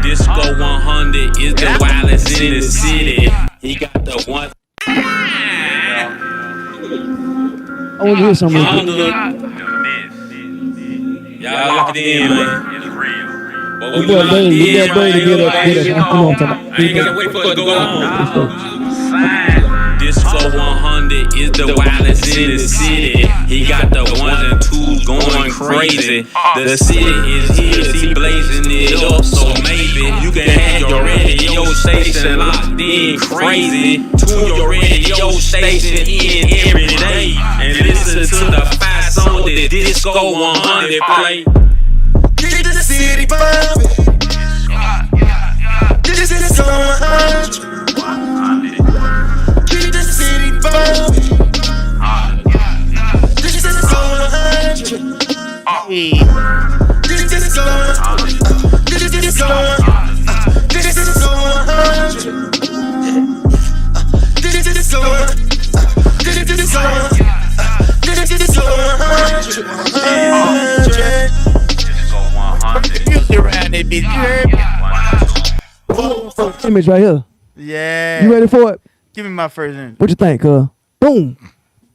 DISCO 100 is the wildest in the city. He got the one. I want to hear something real quick. Y'all lock it in, man. It's real. But we Look locked at in right Brady, here, get baby. up. Come on, come on. I ain't gotta wait for it to go out. DISCO 100 is the wildest in the city. He got the ones and twos going crazy. The city is his, he blazing it up. So maybe you can have your radio station locked in crazy. Tune your radio station in every day and listen to the 5 songs that DISCO 100 play. Get to the city bumpin'. This is DISCO 100. Get to the city bumpin'. This is DISCO 100. This is DISCO 100. This is DISCO 100. This is DISCO 100. This is DISCO 100. This is DISCO 100. This is DISCO 100. You around that bitch, Image right here. Yeah. You ready for it? Give me my first image. What you think, Boom.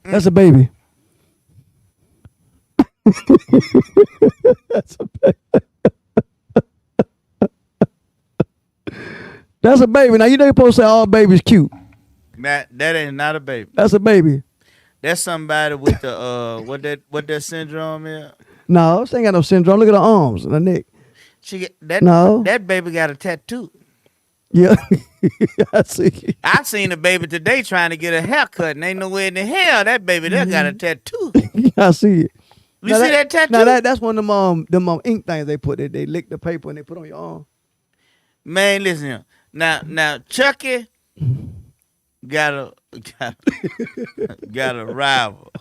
That's a baby. That's a baby. That's a baby. Now, you know you're supposed to say all babies cute. That ain't not a baby. That's a baby. That's somebody with the what that syndrome is. No, she ain't got no syndrome. Look at her arms and her neck. She get that. No. That baby got a tattoo. Yeah. I see. I seen a baby today trying to get a haircut, and ain't nowhere in the hell that baby there got a tattoo. I see it. You see that tattoo? Now that's one of them ink things they put. They lick the paper and they put on your arm. Man, listen here. Now Chucky got a rival.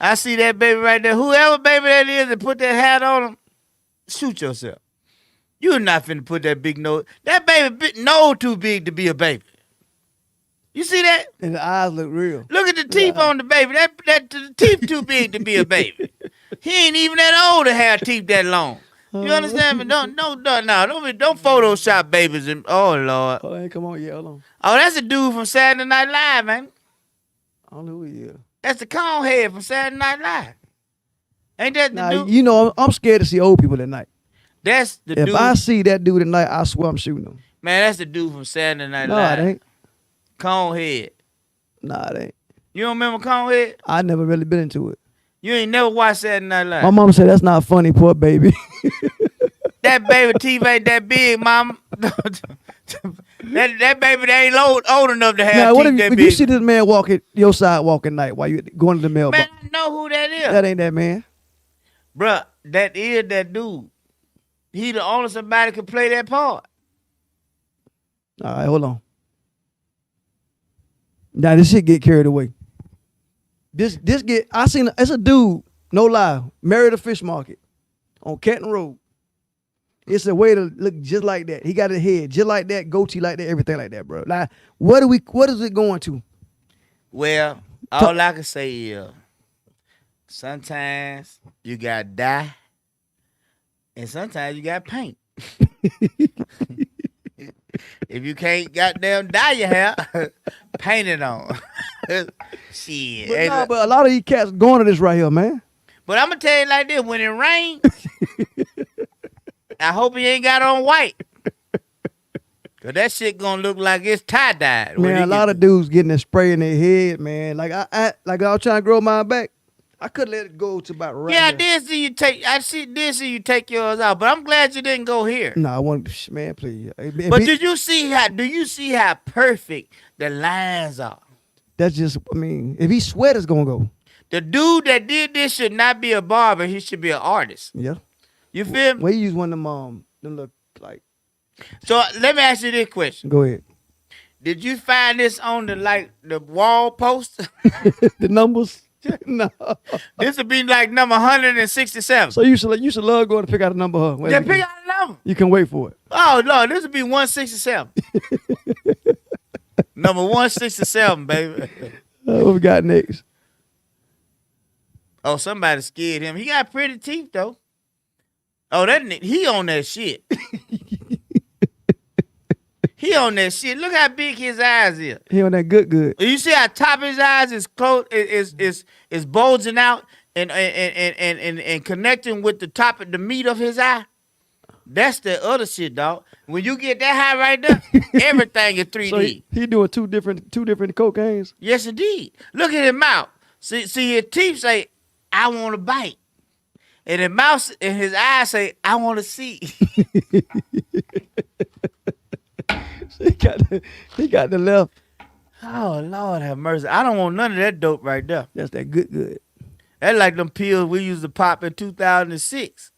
I see that baby right there. Whoever baby that is that put that hat on him, shoot yourself. You're not finna put that big nose. That baby nose too big to be a baby. You see that? And the eyes look real. Look at the teeth on the baby. That the teeth too big to be a baby. He ain't even that old to have teeth that long. You understand me? Don't Photoshop babies. Oh Lord. Oh, hey, come on, yeah, hold on. Oh, that's a dude from Saturday Night Live, man. I don't know who he is. That's the cone head from Saturday Night Live. Ain't that the Now, dude? you know, I'm scared to see old people at night. That's the If dude. I see that dude at night, I swear I'm shooting him. Man, that's the dude from Saturday Night No, Live. it ain't. Cone head. Nah, it ain't. You don't remember cone head? I never really been into it. You ain't never watched Saturday Night Live. My mama said that's not funny, poor baby. That baby teeth ain't that big, mama. that baby they ain't old enough to have Now, teeth what that if big. you see this man walking your sidewalk at night while you going to the mailbox? Man, I know who that is. That ain't that man. Bruh, that is that dude. He the only somebody can play that part. All right, hold on. Now this shit get carried away. It's a dude, no lie, married a fish market on Canton Road. It's a way to look just like that. He got a head just like that, goatee like that, everything like that, bro. Like, what is it going to? Well, all I can say is sometimes you got dye and sometimes you got paint. If you can't goddamn dye your hair, paint it on. Shit. But a lot of these cats going to this right here, man. But I'm going to tell you like this, when it rains, I hope he ain't got on white. Cause that shit gonna look like it's tie-dyed. Man, a lot of dudes getting a spray in their head, man. Like I was trying to grow mine back. I could let it go to about right Yeah, I there. did see you take yours out, but I'm glad you didn't go here. No, I want, man, please. But do you see how perfect the lines are? That's just, I mean, if he sweat, it's gonna go. The dude that did this should not be a barber. He should be an artist. Yeah. You feel me? Well, he used one of them look like. So let me ask you this question. Go ahead. Did you find this on the wall post? The numbers? No. This would be like number 167. So you should love going to pick out a number, huh? Yeah, pick out a number. You can wait for it. Oh, no, this would be 167. Number 167, baby. What we got next? Oh, somebody scared him. He got pretty teeth, though. Oh, he on that shit. He on that shit. Look how big his eyes is. He on that good. You see how top of his eyes is close, is bulging out and connecting with the top of the meat of his eye. That's the other shit, dog. When you get that high right there, everything is 3D. So he doing two different cocaines. Yes, indeed. Look at his mouth. See his teeth say, "I want to bite," and his mouth and his eyes say, "I want to see." He got the left. Oh, Lord have mercy. I don't want none of that dope right there. That's that good. That's like them pills we used to pop in 2006.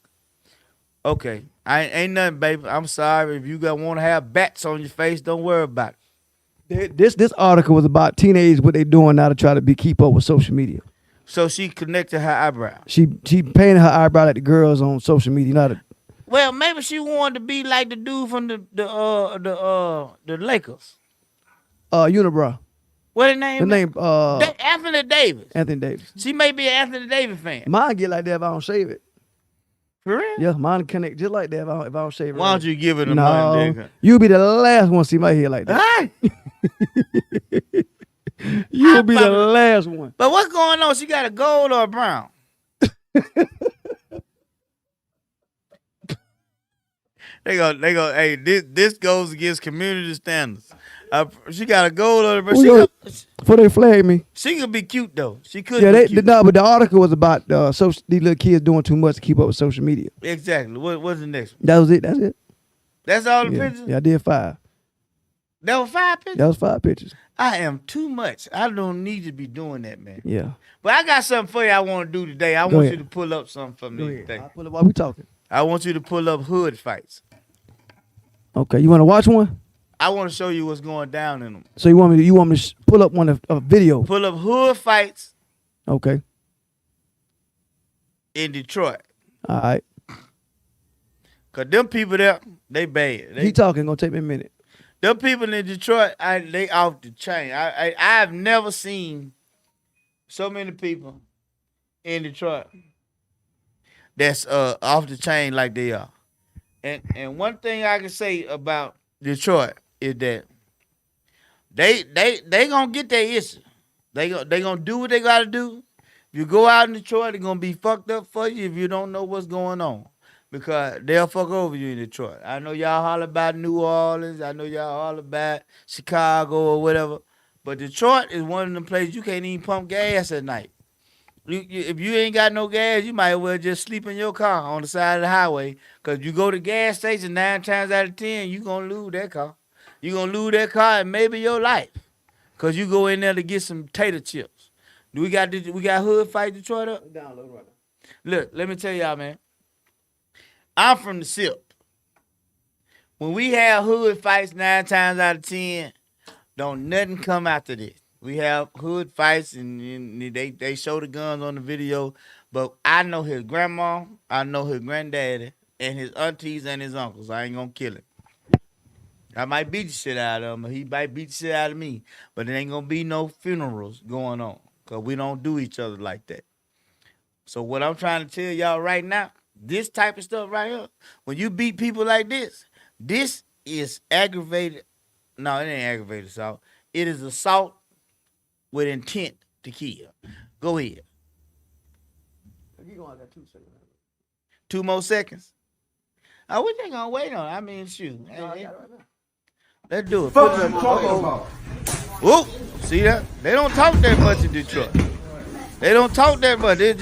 Okay. Ain't nothing, baby. I'm sorry. If you want to have bats on your face, don't worry about it. This article was about teenagers, what they doing now to try to keep up with social media. So she connected her eyebrow. She painted her eyebrow like the girls on social media. Well, maybe she wanted to be like the dude from the Lakers. Unibrow. What his name? The name Anthony Davis. Anthony Davis. She may be an Anthony Davis fan. Mine get like that if I don't shave it. For real? Yeah, mine connect just like that if I don't shave it. Why don't you give it a No, money? you be the last one to see my hair like that. Huh? You'll be the last one. But what's going on? She got a gold or a brown? They go. Hey, this goes against community standards. She got a gold or a brown. Before they flag me. She could be cute though. She could. Yeah, be cute. no, but the article was about these little kids doing too much to keep up with social media. Exactly. What's the next one? That was it. That's it. That's all the Yeah. pictures. Yeah, I did 5. That was 5 pictures. That was 5 pictures. I am too much. I don't need to be doing that, man. Yeah. But I got something for you I want to do today. I Go want ahead. you to pull up something for me today. I'll pull it while we talking. I want you to pull up hood fights. Okay, you want to watch one? I want to show you what's going down in them. So you want me to pull up one of a video? Pull up hood fights Okay. in Detroit. All right. Cause them people there, they bad. He talking. Gonna take me a minute. Them people in Detroit, they off the chain. I've never seen so many people in Detroit that's off the chain like they are. And one thing I can say about Detroit is that they gonna get their issue. They gonna do what they gotta do. If you go out in Detroit, it's gonna be fucked up for you if you don't know what's going on. Because they'll fuck over you in Detroit. I know y'all holler about New Orleans. I know y'all holler about Chicago or whatever. But Detroit is one of them places you can't even pump gas at night. If you ain't got no gas, you might as well just sleep in your car on the side of the highway. Because you go to gas station 9 times out of 10, you going to lose that car. You going to lose that car and maybe your life. Because you go in there to get some tater chips. We got hood fight Detroit up? Download right now. Look, let me tell y'all, man. I'm from the SIP. When we have hood fights 9 times out of 10, don't nothing come after this. We have hood fights and they show the guns on the video, but I know his grandma, I know his granddaddy, and his aunties and his uncles. I ain't gonna kill him. I might beat the shit out of him, or he might beat the shit out of me, but there ain't gonna be no funerals going on, because we don't do each other like that. So what I'm trying to tell y'all right now, this type of stuff right here, when you beat people like this is aggravated. No, it ain't aggravated assault. It is assault with intent to kill. Go ahead. You gonna have 2 seconds. 2 more seconds. Oh, we ain't gonna wait on it. I mean, shoot. No, I got it right now. Let's do it. Fuck you talking about? Whoop. See that? They don't talk that much in Detroit. They don't talk that much. It's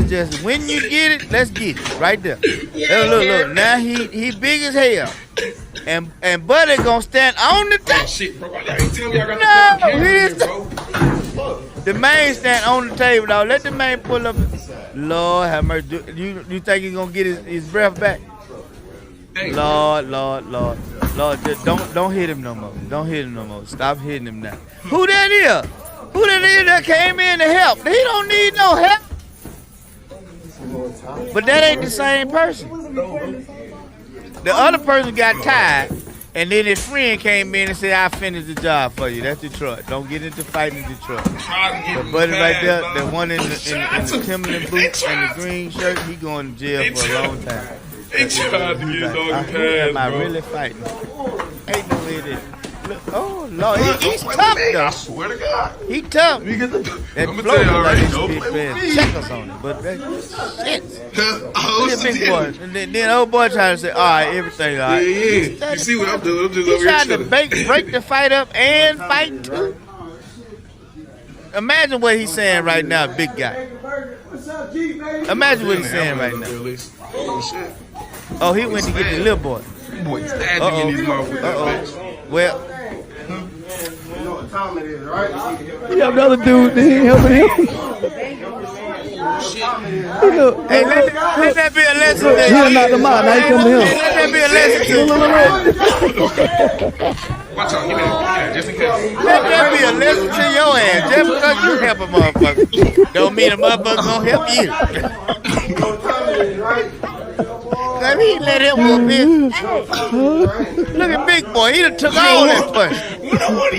just when you get it, let's get it right there. Look. Now he big as hell. And Buddy gonna stand on the top. Shit, bro. I ain't telling me I got No, the he is. bro. Fuck. The man stand on the table, dog. Let the man pull up. Lord have mercy. You think he's gonna get his breath back? Lord, just don't hit him no more. Don't hit him no more. Stop hitting him now. Who that is? Who that is that came in to help? He don't need no help. But that ain't the same person. The other person got tired, and then his friend came in and said, "I finished the job for you." That's Detroit. Don't get into fighting in Detroit. The buddy right there, the one in the Timberland boots and the green shirt, he going to jail for a long time. He tried to get on the pass, Am I really fighting? Ain't no way that. Look, oh Lord, he's tough though. I swear to God. He tough. I'm gonna That tell flow you already, like don't this play big with me. checkers on it, but that shit. Oh, Look at big shit. boy, and then old boy trying to say, "All right, everything all Yeah, right." yeah. You see what I'm doing? I'm just He over here trying to chilling. break the fight up and fight too. Imagine what he's saying right now, big guy. Imagine what he's saying right now. Oh, shit. Oh, he went to get the little boy. Boy, standing in these motherfuckers. Well, He got another dude that ain't helping him. Look, hey, let that be a lesson. look, he done knocked him out. Now he come to him. Let that be a lesson to Look, look, look. Watch out, give me that. Just in case. Let that be a lesson to your ass. Just because you help a motherfucker, don't mean a motherfucker gonna help you. Cause he let him whoop his. Look at big boy. He done took all that punch.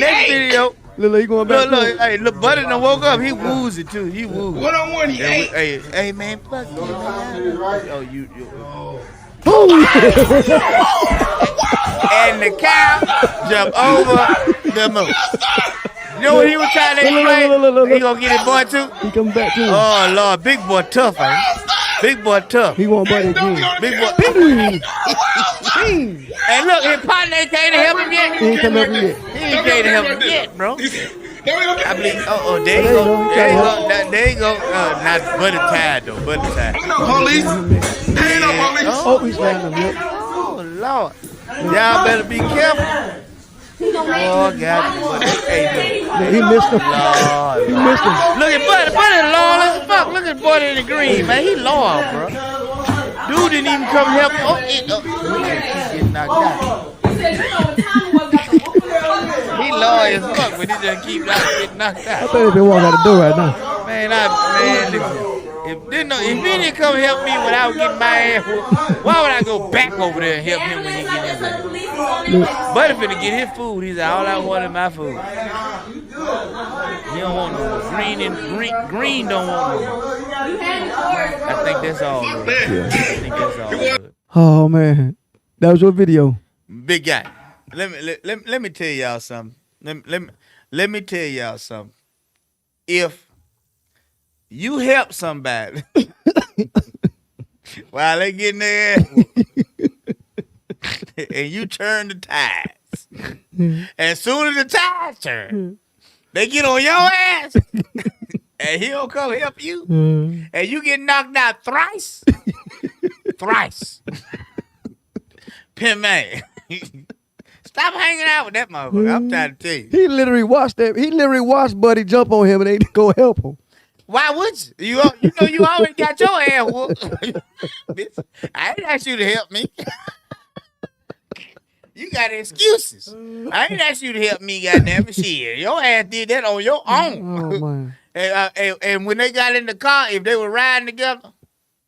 Next video. Look, he going back. Look, hey, look, Buddy done woke up. He woozy too. He woozy. 1-on-1, he ate. Hey, man, fuck you. Oh, you. And the cow jumped over the moon. You know what he was trying to explain? He gonna get his boy too? He come back to him. Oh, Lord, big boy tough, ain't he? Big boy tough. He want buddy again. Big boy. And look, his partner ain't can't help him yet. He ain't come up yet. He ain't can't help him yet, bro. I believe. There you go. Not Buddy tired though. Buddy tired. Ain't no police. Ain't no police. Oh, he's landing him. Yep. Oh Lord, y'all better be careful. Oh God, hey, Yeah, he missed him. Lord. He missed him. Look at Buddy loyal as fuck. Look at Buddy in the green, man. He loyal, bro. Dude didn't even come help. He getting knocked out. He loyal as fuck, but he just keep getting knocked I out. thought he been walking out the door right now. Man, if he didn't come help me when I was getting my ass whooped, why would I go back over there and help him when he get his ass? Buddy finna get his food. He said, all I want is my food. He don't want no more. Green don't want no more. I think that's all. Good. I think that's all. Good. Oh man, that was your video. Big guy. Let me tell y'all something. Let me tell y'all something. If you help somebody while they getting their ass and you turn the tides, as soon as the tides turn, they get on your ass and he don't come help you, and you get knocked out thrice. Pin man. Stop hanging out with that motherfucker. I'm trying to tell you. He literally watched that. He literally watched Buddy jump on him and they go help him. Why would you? You know you already got your ass whooped. Bitch, I ain't asked you to help me. You got excuses. I ain't asked you to help me, goddamn shit. Your ass did that on your own. Oh man. And when they got in the car, if they were riding together,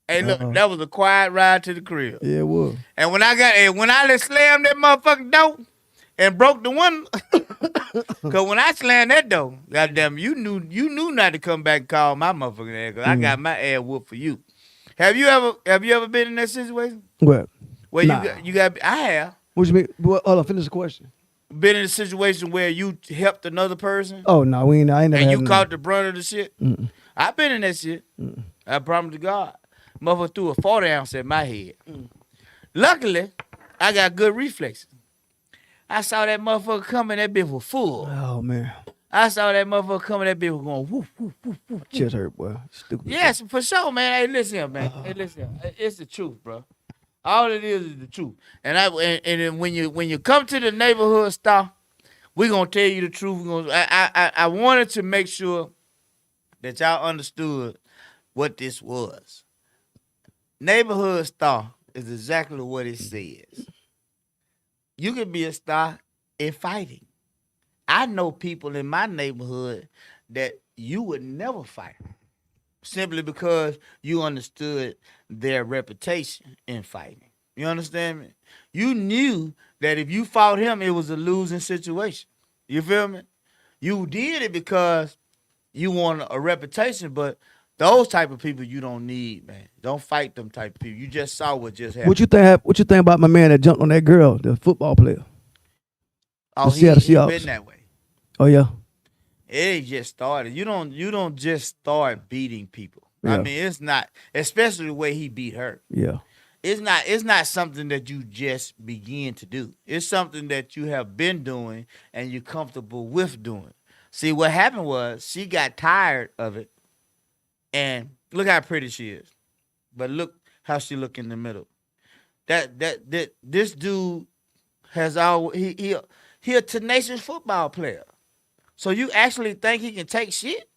hey, look, that was a quiet ride to the crib. Yeah, it was. And when I slammed that motherfucking door and broke the window, cause when I slammed that door, goddamn, you knew not to come back and call my motherfucking ass, cause I got my ass whooped for you. Have you ever been in that situation? What? Where Nah. you got? I have What you mean? Hold on, finish the question. been in a situation where you helped another person Oh no, I ain't never. and you had caught the brunt of the shit. Mm-mm. I've been in that shit. I promise to God. Motherfucker threw a 40 ounce at my head. Luckily, I got good reflexes. I saw that motherfucker coming, that bitch was full. Oh man, I saw that motherfucker coming, that bitch was going woof, woof, woof, woof. chest hurt, boy. Stupid. Yes, for sure, man. Hey, listen here, man. Hey, listen here. It's the truth, bro. All it is the truth. And then when you come to the neighborhood store, we're gonna tell you the truth. I wanted to make sure that y'all understood what this was. Neighborhood star is exactly what it says. You can be a star in fighting. I know people in my neighborhood that you would never fight simply because you understood their reputation in fighting. You understand me? You knew that if you fought him, it was a losing situation. You feel me? You did it because you want a reputation, but those type of people you don't need, man. Don't fight them type of people. You just saw what just happened. What you think about my man that jumped on that girl, the football player? Oh, the Seattle he Seahawks. been that way. Oh yeah. It just started. You don't just start beating people. Yeah. I mean, it's not, especially the way he beat her. Yeah. It's not something that you just begin to do. It's something that you have been doing and you're comfortable with doing. See, what happened was she got tired of it, and look how pretty she is. But look how she look in the middle. This dude has he a tenacious football player. So you actually think he can take shit?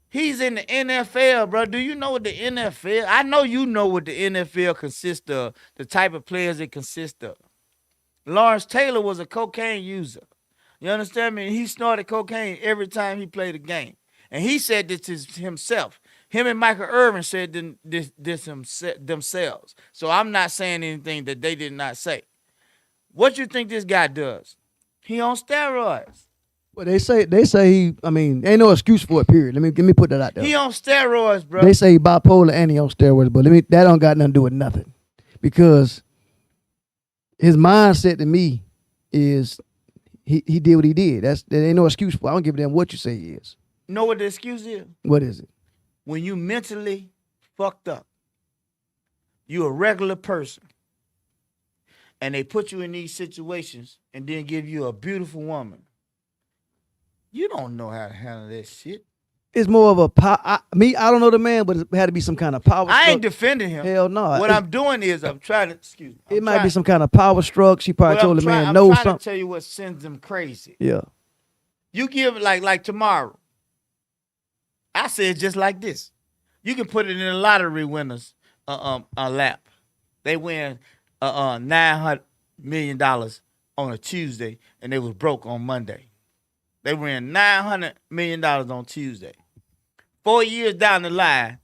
He's in the NFL, bro. Do you know what the NFL? I know you know what the NFL consists of, the type of players it consists of. Lawrence Taylor was a cocaine user. You understand me? He snorted cocaine every time he played a game. And he said this to himself. Him and Michael Irvin said this themselves. So I'm not saying anything that they did not say. What you think this guy does? He on steroids. Well, they say he. I mean, ain't no excuse for it. Period. Let me put that out there. He on steroids, bro. They say he bipolar and he on steroids, but that don't got nothing to do with nothing, because his mindset to me is he did what he did. There ain't no excuse for it. I don't give a damn what you say he is. Know what the excuse is? What is it? When you mentally fucked up, you a regular person, and they put you in these situations and then give you a beautiful woman. You don't know how to handle that shit. It's more of a I don't know the man, but it had to be some kind of power. I ain't struck. defending him. Hell no. What I'm doing is I'm trying to, excuse me. It might be some kind of power struck. She probably told the man no I'm trying something. to tell you what sends them crazy. Yeah. You give like tomorrow. I said just like this. You can put it in a lottery winners lap. They win $900 million on a Tuesday, and they was broke on Monday. They win $900 million on Tuesday. 4 years down the line,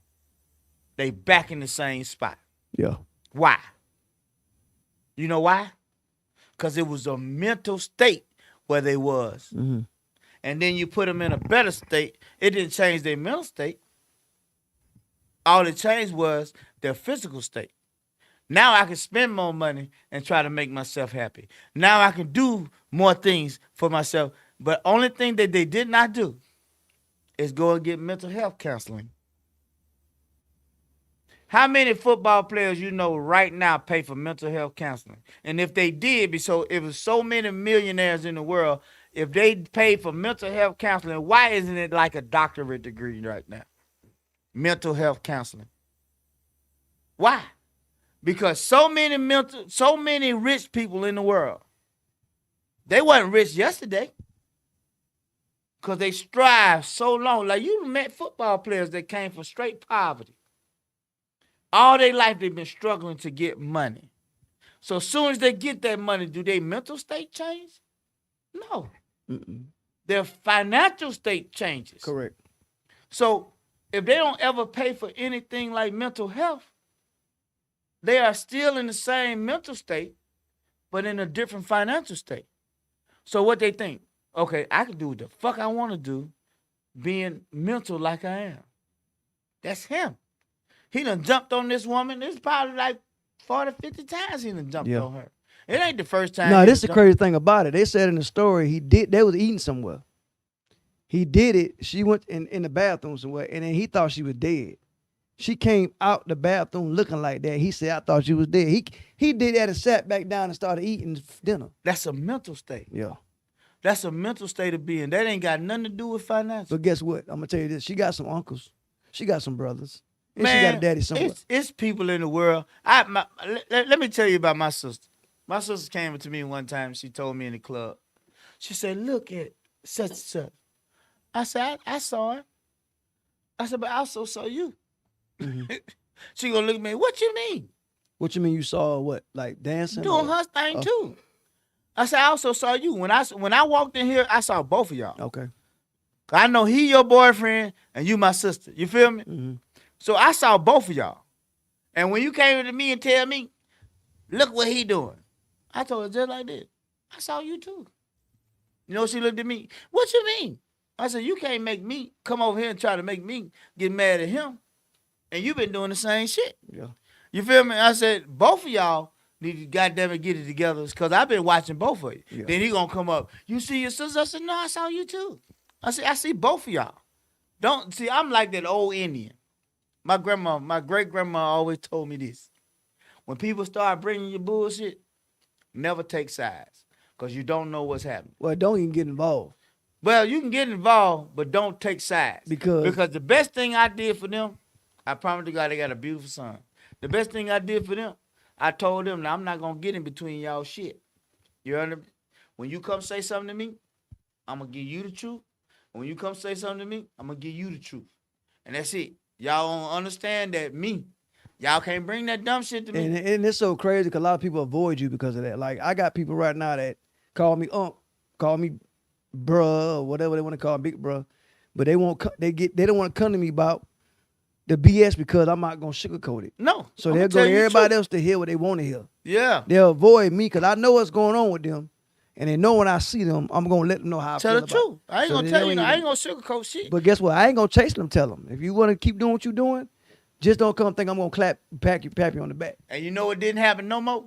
they back in the same spot. Yeah. Why? You know why? Because it was a mental state where they was. Mm-hmm. And then you put them in a better state. It didn't change their mental state. All it changed was their physical state. Now I can spend more money and try to make myself happy. Now I can do more things for myself. But only thing that they did not do is go and get mental health counseling. How many football players you know right now pay for mental health counseling? And if they did, it was so many millionaires in the world, if they paid for mental health counseling, why isn't it like a doctorate degree right now? Mental health counseling. Why? Because so many rich people in the world, they wasn't rich yesterday. Because they strive so long. Like you met football players that came from straight poverty. All their life they've been struggling to get money. So as soon as they get that money, do their mental state change? No. Mm-mm. Their financial state changes. Correct. So if they don't ever pay for anything like mental health, they are still in the same mental state, but in a different financial state. So what they think? Okay, I can do what the fuck I want to do, being mental like I am. That's him. He done jumped on this woman. It's probably like 40, 50 times he done jumped on her. It ain't the first time. No, this is the crazy thing about it. They said in the story they was eating somewhere. He did it. She went in the bathroom somewhere, and then he thought she was dead. She came out the bathroom looking like that. He said, I thought she was dead. He did that and sat back down and started eating dinner. That's a mental state. Yeah. That's a mental state of being. That ain't got nothing to do with finance. But guess what? I'm going to tell you this. She got some uncles. She got some brothers. And Man, she got a daddy somewhere. It's people in the world. Let me tell you about my sister. My sister came to me one time. She told me in the club. She said, look at such and such. I said, I saw him. I said, but I also saw you. Mm-hmm. She gonna look at me, what you mean? What you mean you saw what? Like dancing? Doing or- her thing Oh. too. I said, I also saw you. When I walked in here, I saw both of y'all. Okay. I know he your boyfriend and you my sister. You feel me? Mm-hmm. So I saw both of y'all. And when you came to me and tell me, look what he doing, I told her just like this. I saw you too. You know, she looked at me. What you mean? I said, you can't make me come over here and try to make me get mad at him. And you been doing the same shit. Yeah. You feel me? I said, both of y'all need to goddamn it get it together because I've been watching both of you. Yeah. Then he gonna come up, you see your sister? I said, no, I saw you too. I said, I see both of y'all. Don't see, I'm like that old Indian. My great grandma always told me this. When people start bringing you bullshit, never take sides because you don't know what's happening. Well, don't even get involved. Well, you can get involved, but don't take sides. Because the best thing I did for them, I promise to God they got a beautiful son. The best thing I did for them, I told them, now I'm not going to get in between y'all shit. You understand? When you come say something to me, I'm going to give you the truth. When you come say something to me, I'm going to give you the truth. And that's it. Y'all don't understand that me. Y'all can't bring that dumb shit to me. And it's so crazy because a lot of people avoid you because of that. Like, I got people right now that call me call me bruh, or whatever they want to call me, big bruh. But they won't. They don't want to come to me about the BS because I'm not gonna sugarcoat it. No. So I'ma they'll go tell to you the everybody truth. else to hear what they want to hear. Yeah. They'll avoid me because I know what's going on with them, and they know when I see them, I'm gonna let them know how I Tell feel the about truth. I ain't So gonna they tell don't you. even- I ain't gonna sugarcoat shit. But guess what? I ain't gonna chase them. Tell them if you want to keep doing what you're doing, just don't come think I'm gonna pat you on the back. And you know what didn't happen no more?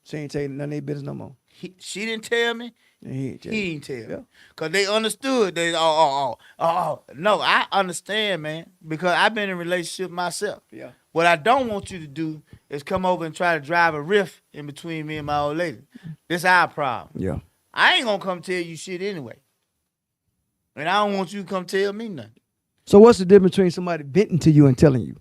She ain't taking none of their business no more. She didn't tell me. And he ain't tell He you. didn't tell Yeah. me. Because they understood. They, No, I understand, man. Because I've been in a relationship myself. Yeah. What I don't want you to do is come over and try to drive a rift in between me and my old lady. This our problem. Yeah. I ain't gonna come tell you shit anyway. And I don't want you to come tell me nothing. So what's the difference between somebody venting to you and telling you?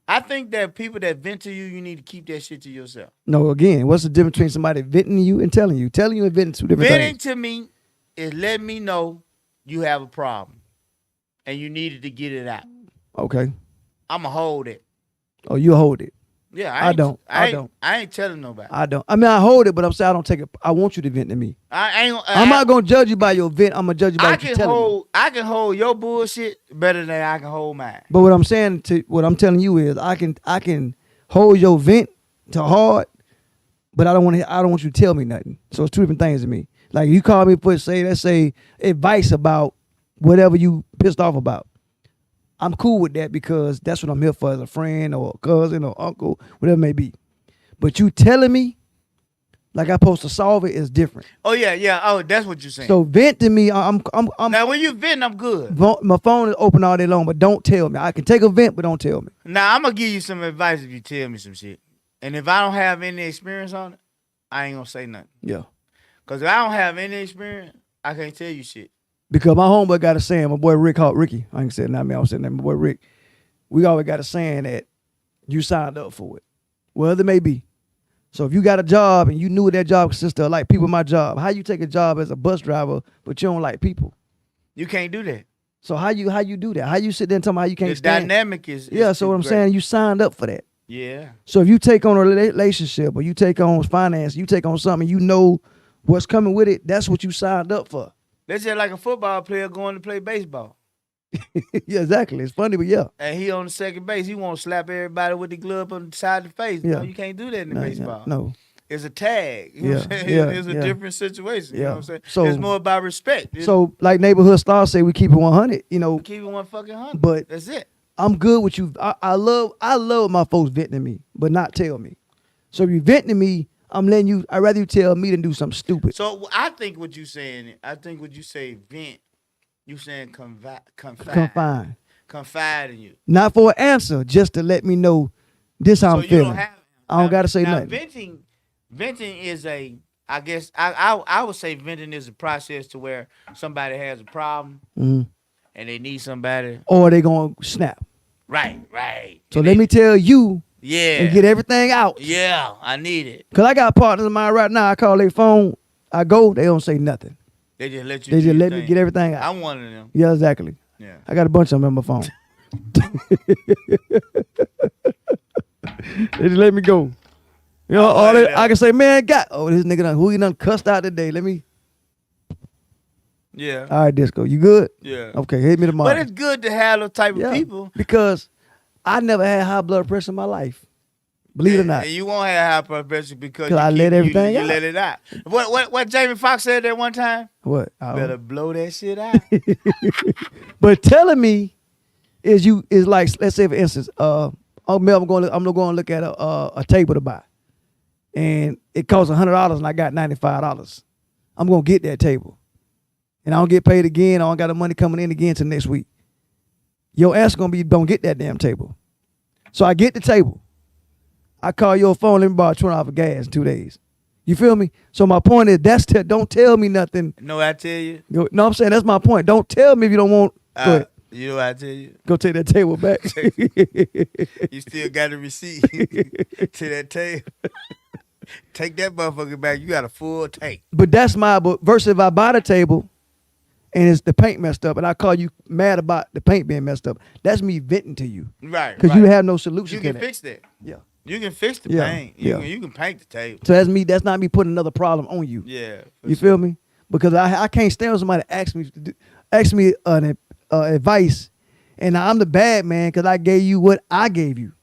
I think that people that vent to you, you need to keep that shit to yourself. No, again, what's the difference between somebody venting to you and telling you? Telling you and venting two different Venting things. to me is letting me know you have a problem and you needed to get it out. Okay. I'ma hold it. Oh, you hold it. Yeah, I don't. I ain't telling nobody. I don't. I mean, I hold it, but I'm saying I don't take it. I want you to vent to me. I ain't. I'm not gonna judge you by your vent. I'm gonna judge you by what you're telling me. I can hold your bullshit better than I can hold mine. But what I'm saying what I'm telling you is I can hold your vent to hard, but I don't want you to tell me nothing. So it's two different things to me. Like you call me for let's say advice about whatever you pissed off about. I'm cool with that because that's what I'm here for as a friend or a cousin or uncle, whatever it may be. But you telling me like I'm supposed to solve it is different. Oh yeah. Oh, that's what you're saying. So vent to me. I'm now when you vent, I'm good. my phone is open all day long, but don't tell me. I can take a vent, but don't tell me. Now I'm gonna give you some advice if you tell me some shit. And if I don't have any experience on it, I ain't gonna say nothing. Yeah. Cause if I don't have any experience, I can't tell you shit. Because my homeboy got a saying, my boy Rick called Ricky. I ain't saying that, man. I was saying that. My boy Rick, we always got a saying that you signed up for it, whatever it may be. So if you got a job and you knew what that job consisted of, like people in my job, how you take a job as a bus driver, but you don't like people? You can't do that. So how you do that? How you sit there and tell me how you can't The stand? dynamic is Yeah, so too what I'm great. saying, you signed up for that. Yeah. So if you take on a relationship or you take on finance, you take on something, you know what's coming with it, that's what you signed up for. That's just like a football player going to play baseball. Yeah, exactly. It's funny, but yeah. And he on the second base, he won't slap everybody with the glove on the side of the face. No, Yeah. you can't do that in No, baseball. No. It's a tag. You know what I'm Yeah, saying? yeah, It's a yeah. different situation. You know Yeah. what I'm saying? So- it's more about respect. So like neighborhood stars say we keep it 100, you know, Keep it 100. But- that's it. I'm good with you. I love my folks venting to me, but not tell me. So if you venting to me, I'm letting you, I'd rather you tell me than do something stupid. So I think what you saying, when you say vent, you saying confide in you. Not for an answer, just to let me know this how So I'm you feeling. don't have. I don't gotta say now, nothing. Venting is a. I guess I would say venting is a process to where somebody has a problem Mhm. and they need somebody. Or they gonna snap. Right. So let me tell you Yeah. and get everything out. Yeah, I need it. Cause I got partners of mine right now. I call their phone. I go, they don't say nothing. They just let you. They do just your let me thing. get everything out. I'm one of them. Yeah, exactly. Yeah. I got a bunch of them on my phone. They just let me go. You know, all like that, I can say, man, this nigga who he done cussed out today. Let me. Yeah. All right, Disco, you good? Yeah. Okay, hit me tomorrow. But it's good to have those type of people. Because I never had high blood pressure in my life. Believe it or not. And you won't have high blood pressure because I let everything you out. let it out. What Jamie Foxx said that one time? What? Better blow that shit out. But telling me is like, let's say for instance, I'm going to look at a table to buy, and it costs $100 and I got $95. I'm gonna get that table, and I don't get paid again. I don't got the money coming in again till next week. Your answer gonna be, don't get that damn table. So I get the table. I call your phone. Let me borrow $20 for gas in 2 days. You feel me? So my point is, don't tell me nothing. No, I tell you. No, I'm saying that's my point. Don't tell me if you don't want. Go ahead. You know what I tell you? Go take that table back. You still got a receipt to that table. Take that motherfucker back. You got a full tank. But that's but versus if I buy the table and it's the paint messed up and I call you mad about the paint being messed up, that's me venting to you. Right. Because you have no solution You to can that. fix that. Yeah. You can fix the Yeah, paint. yeah. You can paint the table. So that's me. That's not me putting another problem on you. Yeah. You feel me? Because I can't stand when somebody ask me an advice, and I'm the bad man because I gave you what I gave you.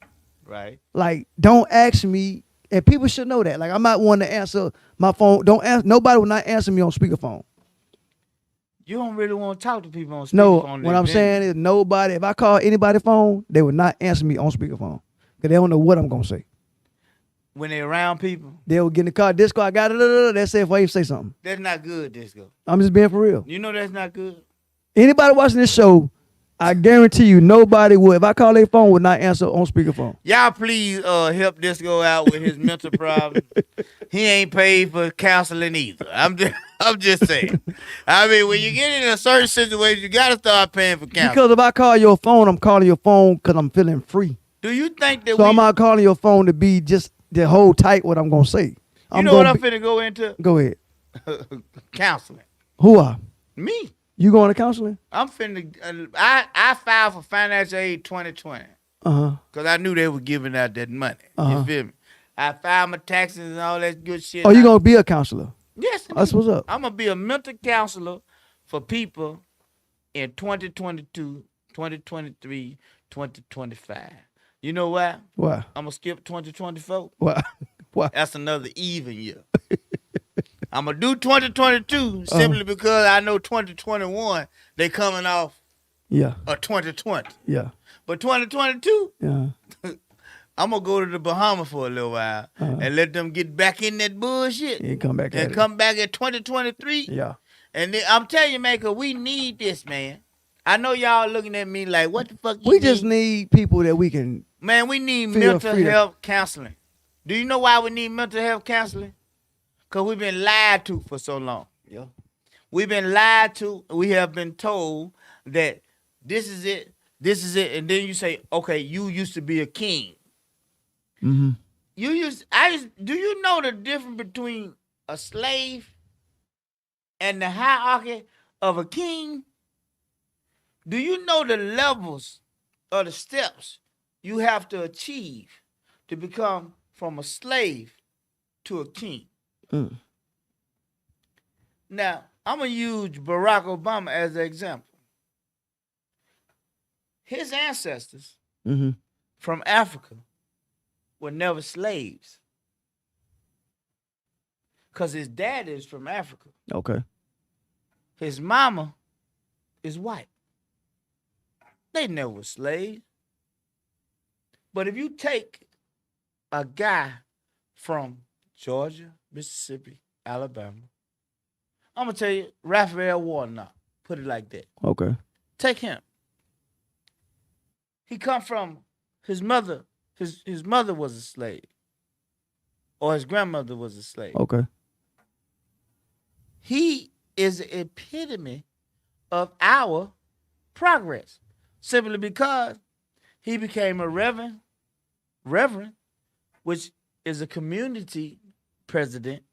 Right. Like, don't ask me, and people should know that. Like, I'm not one to answer my phone. Nobody will not answer me on speakerphone. You don't really want to talk to people on speakerphone. No, what I'm saying is nobody. If I call anybody's phone, they will not answer me on speakerphone because they don't know what I'm gonna say. When they're around people, They'll get in the car. Disco, I got it. They say if I even say something. that's not good, Disco. I'm just being for real. You know that's not good. Anybody watching this show, I guarantee you, nobody would. If I call their phone, would not answer on speakerphone. Y'all please help Disco out with his mental problem. He ain't paid for counseling either. I'm just saying. I mean, when you get in a certain situation, you gotta start paying for counseling. Because if I call your phone, I'm calling your phone because I'm feeling free. Do you think that So I'm not calling your phone to be just to hold tight what I'm gonna say. You know what I'm finna go into? Go ahead. Counseling. Who are? Me. You going to counseling? I'm finna. I filed for financial aid 2020 because I knew they were giving out that money. You feel me? I filed my taxes and all that good shit. Oh, you gonna be a counselor? Yes. That's what's up. I'm gonna be a mental counselor for people in 2022, 2023, 2025. You know why? Why? I'm gonna skip 2024. Why? Why? That's another even year. I'm gonna do 2022 simply because I know 2021 they coming off Yeah. a 2020. Yeah. But 2022, Yeah. I'm gonna go to the Bahamas for a little while and let them get back in that bullshit And come back. and come back at 2023. Yeah. And then, I'm telling you, man, 'cause we need this, man. I know y'all looking at me like, what the fuck you We just need people that we can. Man, we need Feel mental free to- health counseling. Do you know why we need mental health counseling? Because we've been lied to for so long. Yeah. We've been lied to. We have been told that this is it, and then you say, okay, you used to be a king. Mm-hmm. Do you know the difference between a slave and the hierarchy of a king? Do you know the levels or the steps you have to achieve to become from a slave to a king? Mm. Now, I'm going to use Barack Obama as an example. His ancestors Mm-hmm. from Africa were never slaves because his dad is from Africa. Okay. His mama is white. They never were slaves. But if you take a guy from Georgia, Mississippi, Alabama, I'm going to tell you, Raphael Warnock, put it like that. Okay. Take him. He come from his mother. His mother was a slave. Or his grandmother was a slave. Okay. He is the epitome of our progress. Simply because he became a reverend, which is a community president,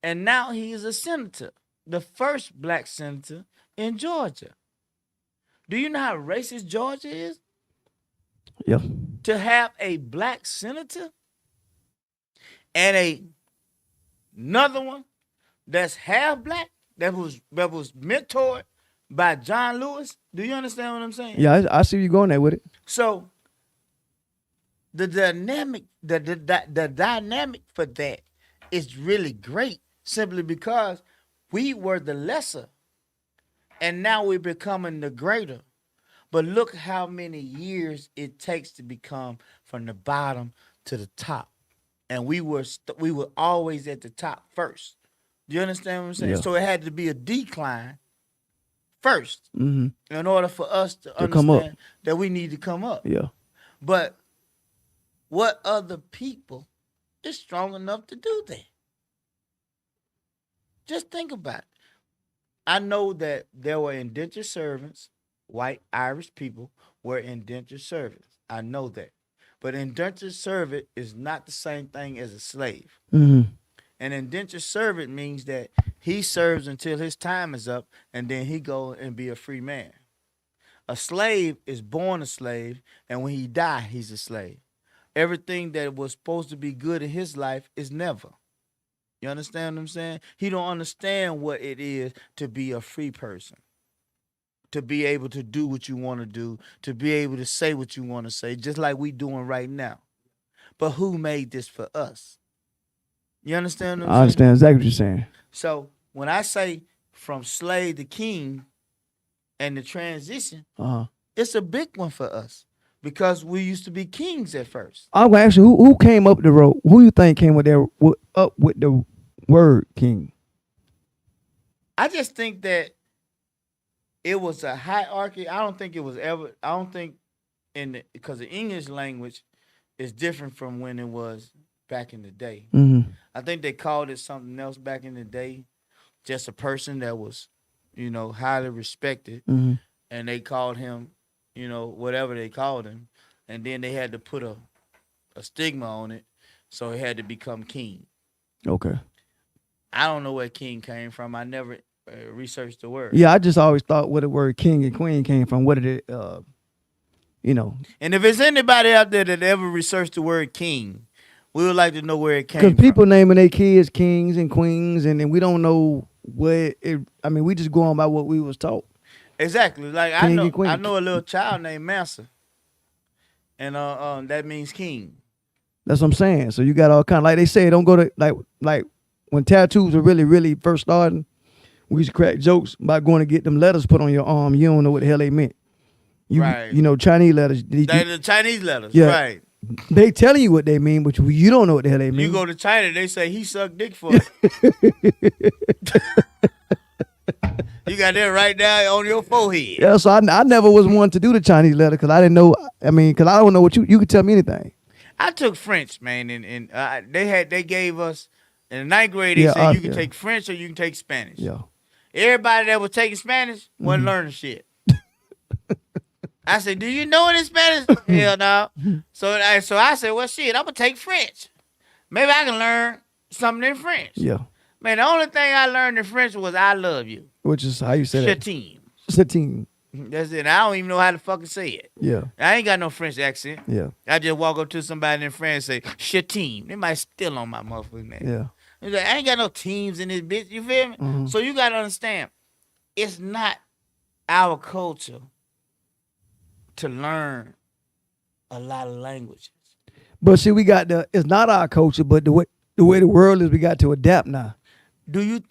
and now he is a senator. the first black senator in Georgia. Do you know how racist Georgia is? Yeah. To have a black senator and another one that's half black that was mentored by John Lewis. Do you understand what I'm saying? Yeah, I see you going there with it. So the dynamic for that is really great, simply because we were the lesser and now we're becoming the greater. But look how many years it takes to become from the bottom to the top. And we were always at the top first. Do you understand what I'm saying? Yeah. So it had to be a decline first Mm-hmm. in order for us to come up. understand that we need to come up. Yeah. But what other people is strong enough to do that? Just think about it. I know that there were indentured servants, white Irish people were indentured servants. I know that. But indentured servant is not the same thing as a slave. Mm-hmm. An indentured servant means that he serves until his time is up and then he go and be a free man. A slave is born a slave, and when he die, he's a slave. Everything that was supposed to be good in his life is never. You understand what I'm saying? He don't understand what it is to be a free person. To be able to do what you want to do, to be able to say what you want to say, just like we doing right now. But who made this for us? You understand what I'm saying? I understand exactly what you're saying. So when I say from slave to king and the transition, it's a big one for us because we used to be kings at first. I'm gonna ask you, who came up the road? Who you think came up with the word king? I just think that it was a hierarchy. I don't think it was ever. I don't think because the English language is different from when it was back in the day. Mm-hmm. I think they called it something else back in the day. Just a person that was, highly respected, Mm-hmm. and they called him, whatever they called him, and then they had to put a stigma on it, so it had to become king. Okay. I don't know where king came from. I never researched the word. Yeah, I just always thought where the word king and queen came from. What did it, And if there's anybody out there that ever researched the word king, we would like to know where it came Because from. people naming their kids kings and queens, and then we don't know where it. I mean, we just go on by what we was taught. Exactly. Like King and queen. I know a little child named Massa, and that means king. That's what I'm saying. So you got all kind. Like they say, don't go to like when tattoos were really really first starting. We used to crack jokes about going to get them letters put on your arm. You don't know what the hell they meant. Right. Chinese letters. The Chinese letters. Yeah. Right. They telling you what they mean, but you don't know what the hell they mean. You go to China, they say he sucked dick for it. You got that right there on your forehead. Yeah, so I never was one to do the Chinese letter because I didn't know. I mean, because I don't know what you could tell me anything. I took French, man, and they gave us in the ninth grade. They said you can take French or you can take Spanish. Yeah. Everybody that was taking Spanish wasn't learning shit. I said, "Do you know any Spanish?" Hell no. So I said, "Well, shit, I'm gonna take French. Maybe I can learn something in French." Yeah. Man, the only thing I learned in French was "I love you." Which is how you say that. Chateam. Chateam. That's it. I don't even know how to fucking say it. Yeah. I ain't got no French accent. Yeah. I just walk up to somebody in France and say, Chateam. They might steal on my motherfucking name. Yeah. He's like, I ain't got no teams in this bitch. You feel me? Mm-hmm. So you got to understand, it's not our culture to learn a lot of languages. But see, it's not our culture, but the way the world is, we got to adapt now. The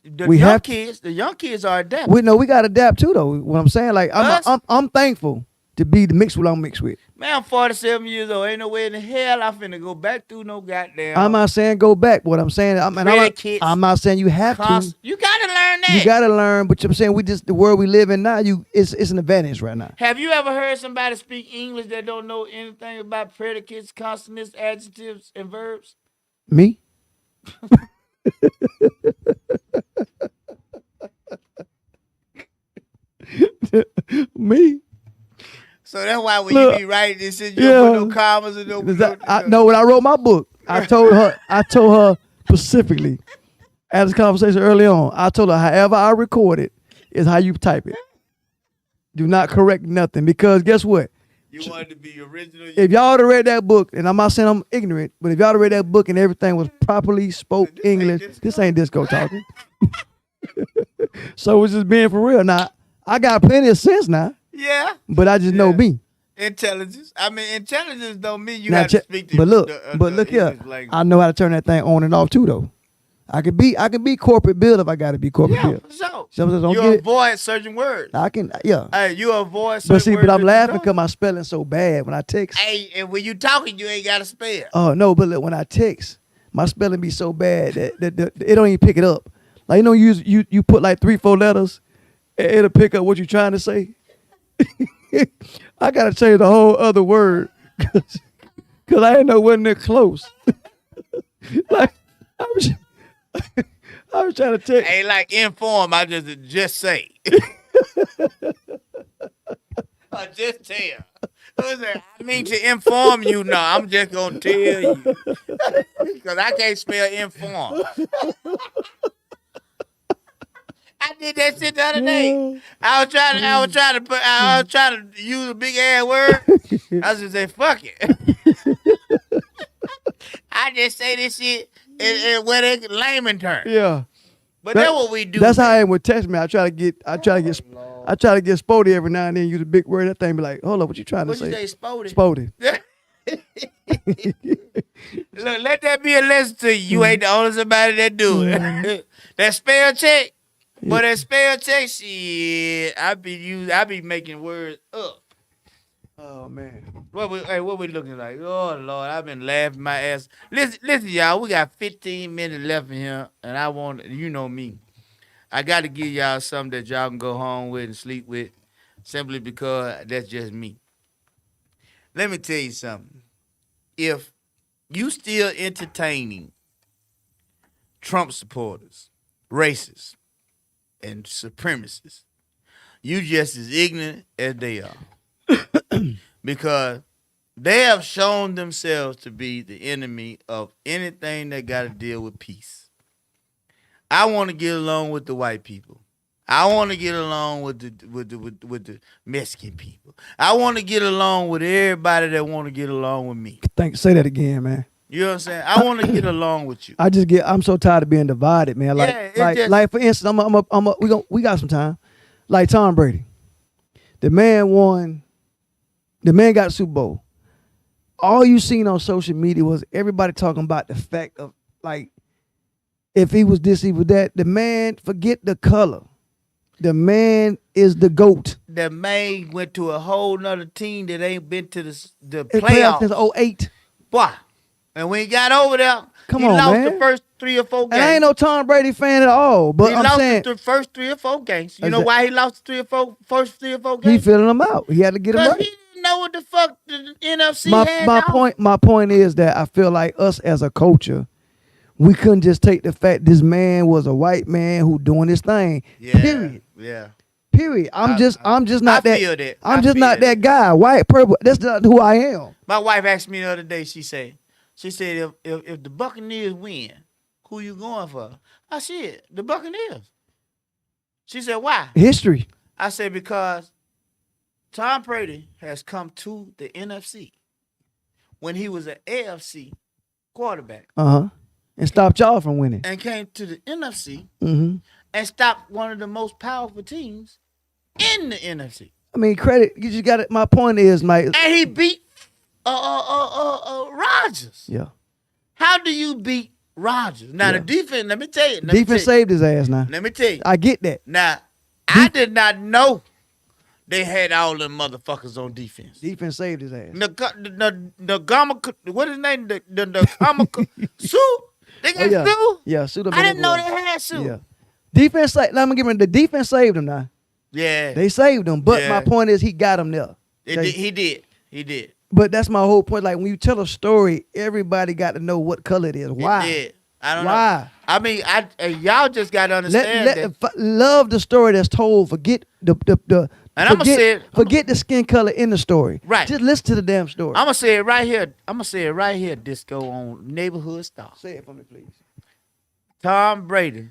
young kids are adept. We got to adapt too, though. What I'm saying, like, I'm thankful to be the mixed with I'm mixed with. Man, I'm 47 years old. Ain't no way in the hell I'm finna go back through no goddamn. I'm not saying go back. What I'm saying, I'm not saying you have to. You gotta learn that. You gotta learn, but I'm saying the world we live in now, it's an advantage right now. Have you ever heard somebody speak English that don't know anything about predicates, consonants, adjectives, and verbs? Me? Me? So that's why when you be writing this shit, you don't put no commas and no. No, when I wrote my book, I told her specifically, Had this conversation early on. I told her, however I record it is how you type it. Do not correct nothing because guess what? You wanted to be original. If y'all would have read that book, and I'm not saying I'm ignorant, but if y'all would have read that book and everything was properly spoke English, this ain't disco talking. So it's just being for real. Now, I got plenty of sense now, Yeah. but I just know me. Intelligence. I mean, intelligence don't mean you Now, have to speak to but look, the look here. English language. I know how to turn that thing on and off too, though. I can be corporate build if I got to be corporate Yeah, build. for sure. Sometimes don't You get it. avoid certain words. I can, yeah. Hey, you avoid certain But see, words. but I'm that you laughing don't. because my spelling so bad when I text. Hey, and when you talking, you ain't got to spell. Oh no, but look, when I text, my spelling be so bad that it don't even pick it up. Like you put like 3-4 letters, it'll pick up what you're trying to say. I gotta change the whole other word because I ain't know wasn't that close. Like I was trying to text. Ain't like inform. I just say. I just tell. I mean to inform you. No, I'm just gonna tell you because I can't spell inform. I did that shit the other day. I was trying to use a big ass word. I was just say fuck it. I just say this shit in where they layman term. Yeah, But that's what we do. That's how I am with text me. I try to get spotty every now and then. Use a big word. That thing be like, hold up, what you trying to What say? you say, spotty? Spotty. Look, let that be a lesson to you. You ain't the only somebody that do it. That spell check. But that spell check, shit, I be making words up. Oh man. What we looking like? Oh Lord, I've been laughing my ass. Listen, y'all, we got 15 minutes left in here, and I want, you know me, I got to give y'all something that y'all can go home with and sleep with, simply because that's just me. Let me tell you something. If you still entertaining Trump supporters, racists, and supremacists, you just as ignorant as they are. Because they have shown themselves to be the enemy of anything that got to deal with peace. I want to get along with the white people. I want to get along with the Mexican people. I want to get along with everybody that want to get along with me. Say that again, man. You know what I'm saying? I want to get along with you. I'm so tired of being divided, man. Like for instance, we got some time. Like Tom Brady. The man won. The man got the Super Bowl. All you seen on social media was everybody talking about the fact of, like, if he was this, he was that. The man, forget the color. The man is the GOAT. The man went to a whole nother team that ain't been to the It's playoffs since 2008. Boy. And when he got over there, Come he on, lost man. the first 3 or 4 games. And I ain't no Tom Brady fan at all. But He I'm lost saying the first 3 or 4 games. You know why he lost the first 3 or 4 he games? filling them out. He had to get them Because right. he didn't know what the fuck the NFC had. My point is that I feel like us as a culture, we couldn't just take the fact this man was a white man who doing his thing. Yeah, Period. yeah. Period. I'm just not I that. feel that. I'm I just feel not that guy. White, purple. That's not who I am. My wife asked me the other day, she said if the Buccaneers win, who you going for? I said, the Buccaneers. She said, why? History. I said, because Tom Brady has come to the NFC when he was an AFC quarterback And stopped y'all from winning. and came to the NFC Mm-hmm. and stopped one of the most powerful teams in the NFC. I mean, credit. You just got it. My point is, Mike. And he beat Rodgers. Yeah. How do you beat Rodgers? Now, the defense, let me tell you. Defense saved his ass now. Let me tell you. I get that. Now, I did not know they had all them motherfuckers on defense. Defense saved his ass. What is his name? The Sue? They got yeah. Sue? Yeah, Sue. I didn't know they had Sue. Yeah. Defense, let me give him the defense saved him now. Yeah. They saved him. But Yeah. my point is, he got him there. He did. But that's my whole point. Like, when you tell a story, everybody got to know what color it is. Why? He did. I don't Why? know. I mean, y'all just got to understand that. Love the story that's told. Forget the And I'ma say it. Forget the skin color in the story. Right. Just listen to the damn story. I'm going to say it right here. Disco on Neighborhood Star. Say it for me, please. Tom Brady.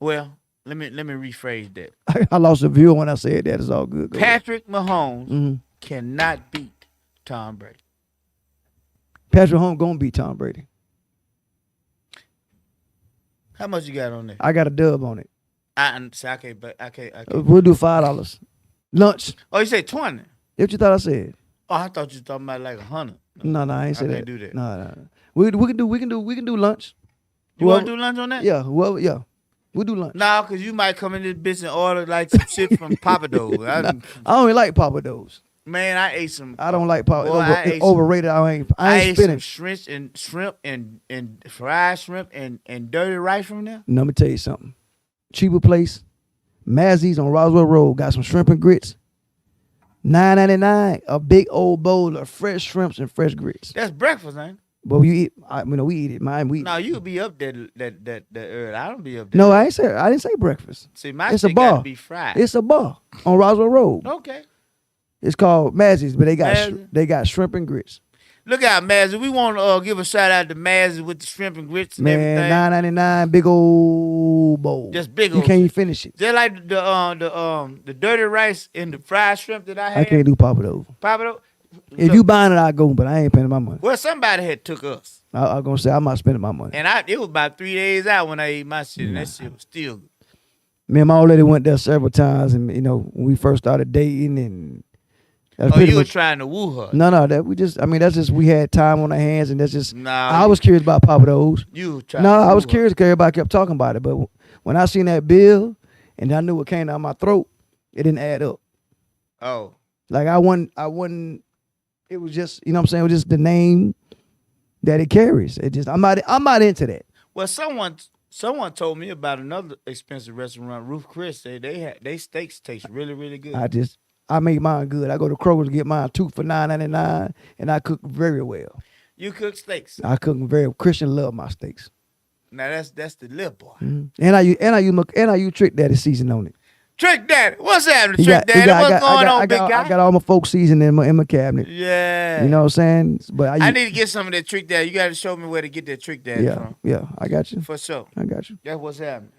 Well, let me rephrase that. I lost a view when I said that. It's all good. Go ahead. Patrick Mahomes Mhm. cannot beat Tom Brady. Patrick Mahomes gonna beat Tom Brady. How much you got on there? I got a dub on it. I can't, but I can't. We'll do $5 lunch. Oh, you said 20. What you thought I said? Oh, I thought you were talking about like 100. No, I ain't say that. can't do that. No. We can do lunch. You want to do lunch on that? Yeah, yeah. We'll do lunch. Nah, cause you might come in this bitch and order like some shit from Papa Do's. I don't even like Papa Do's. Man, I ate some. I don't like Papa. Boy, It's overrated. I ain't ate spinning. some shrimp and fried shrimp and dirty rice from there. Let me tell you something. Cheaper place, Mazzy's on Roswell Road, got some shrimp and grits. $9.99, a big old bowl of fresh shrimps and fresh grits. That's breakfast, ain't it? But we eat. We eat it. Mine, we. No, you be up there that early. I don't be up there. No, I didn't say breakfast. See, my It's a shit got bar. to be fried. It's a bar on Roswell Road. Okay. It's called Mazzy's, but Mazzy. they got shrimp and grits. Look out, Mazzy. We want to give a shout out to Mazzy with the shrimp and grits and Man, everything. $9.99, big old bowl. Just big You old can't even shit. finish it. Just like the dirty rice and the fried shrimp that I had. I can't do Papa Do's. Papa Do's. If you buying it, I go, but I ain't paying my money. Well, somebody had took us. I'm gonna say I'm not spending my money. And it was about 3 days out when I ate my shit, and that shit was still good. Me and my old lady went there several times, and when we first started dating, and that's Oh, pretty you were much. trying to woo her. No, that's just we had time on our hands, and that's just. Nah, I was curious about Papa Do's. You were trying No, to I was woo her. curious because everybody kept talking about it, but when I seen that bill, and I knew what came down my throat, it didn't add up. Oh. Like I wasn't. It was just, you know what I'm saying? It was just the name that it carries. It just, I'm not into that. Well, someone told me about another expensive restaurant, Ruth Chris. They steaks taste really, really good. I make mine good. I go to Kroger's to get mine two for $9.99, and I cook very well. You cook steaks. I cook very. Christian love my steaks. Now that's the little boy. Mhm. And I use Trick Daddy season on it. Trick Daddy, what's happening, He Trick got- he Daddy? got- I What's got- going I on, big got- guy? I got all my folk season in my cabinet. Yeah. You know what I'm saying? But I need to get some of that Trick Daddy. You got to show me where to get that Trick Daddy from. Yeah, I got you. For sure. I got you. That's what's happening.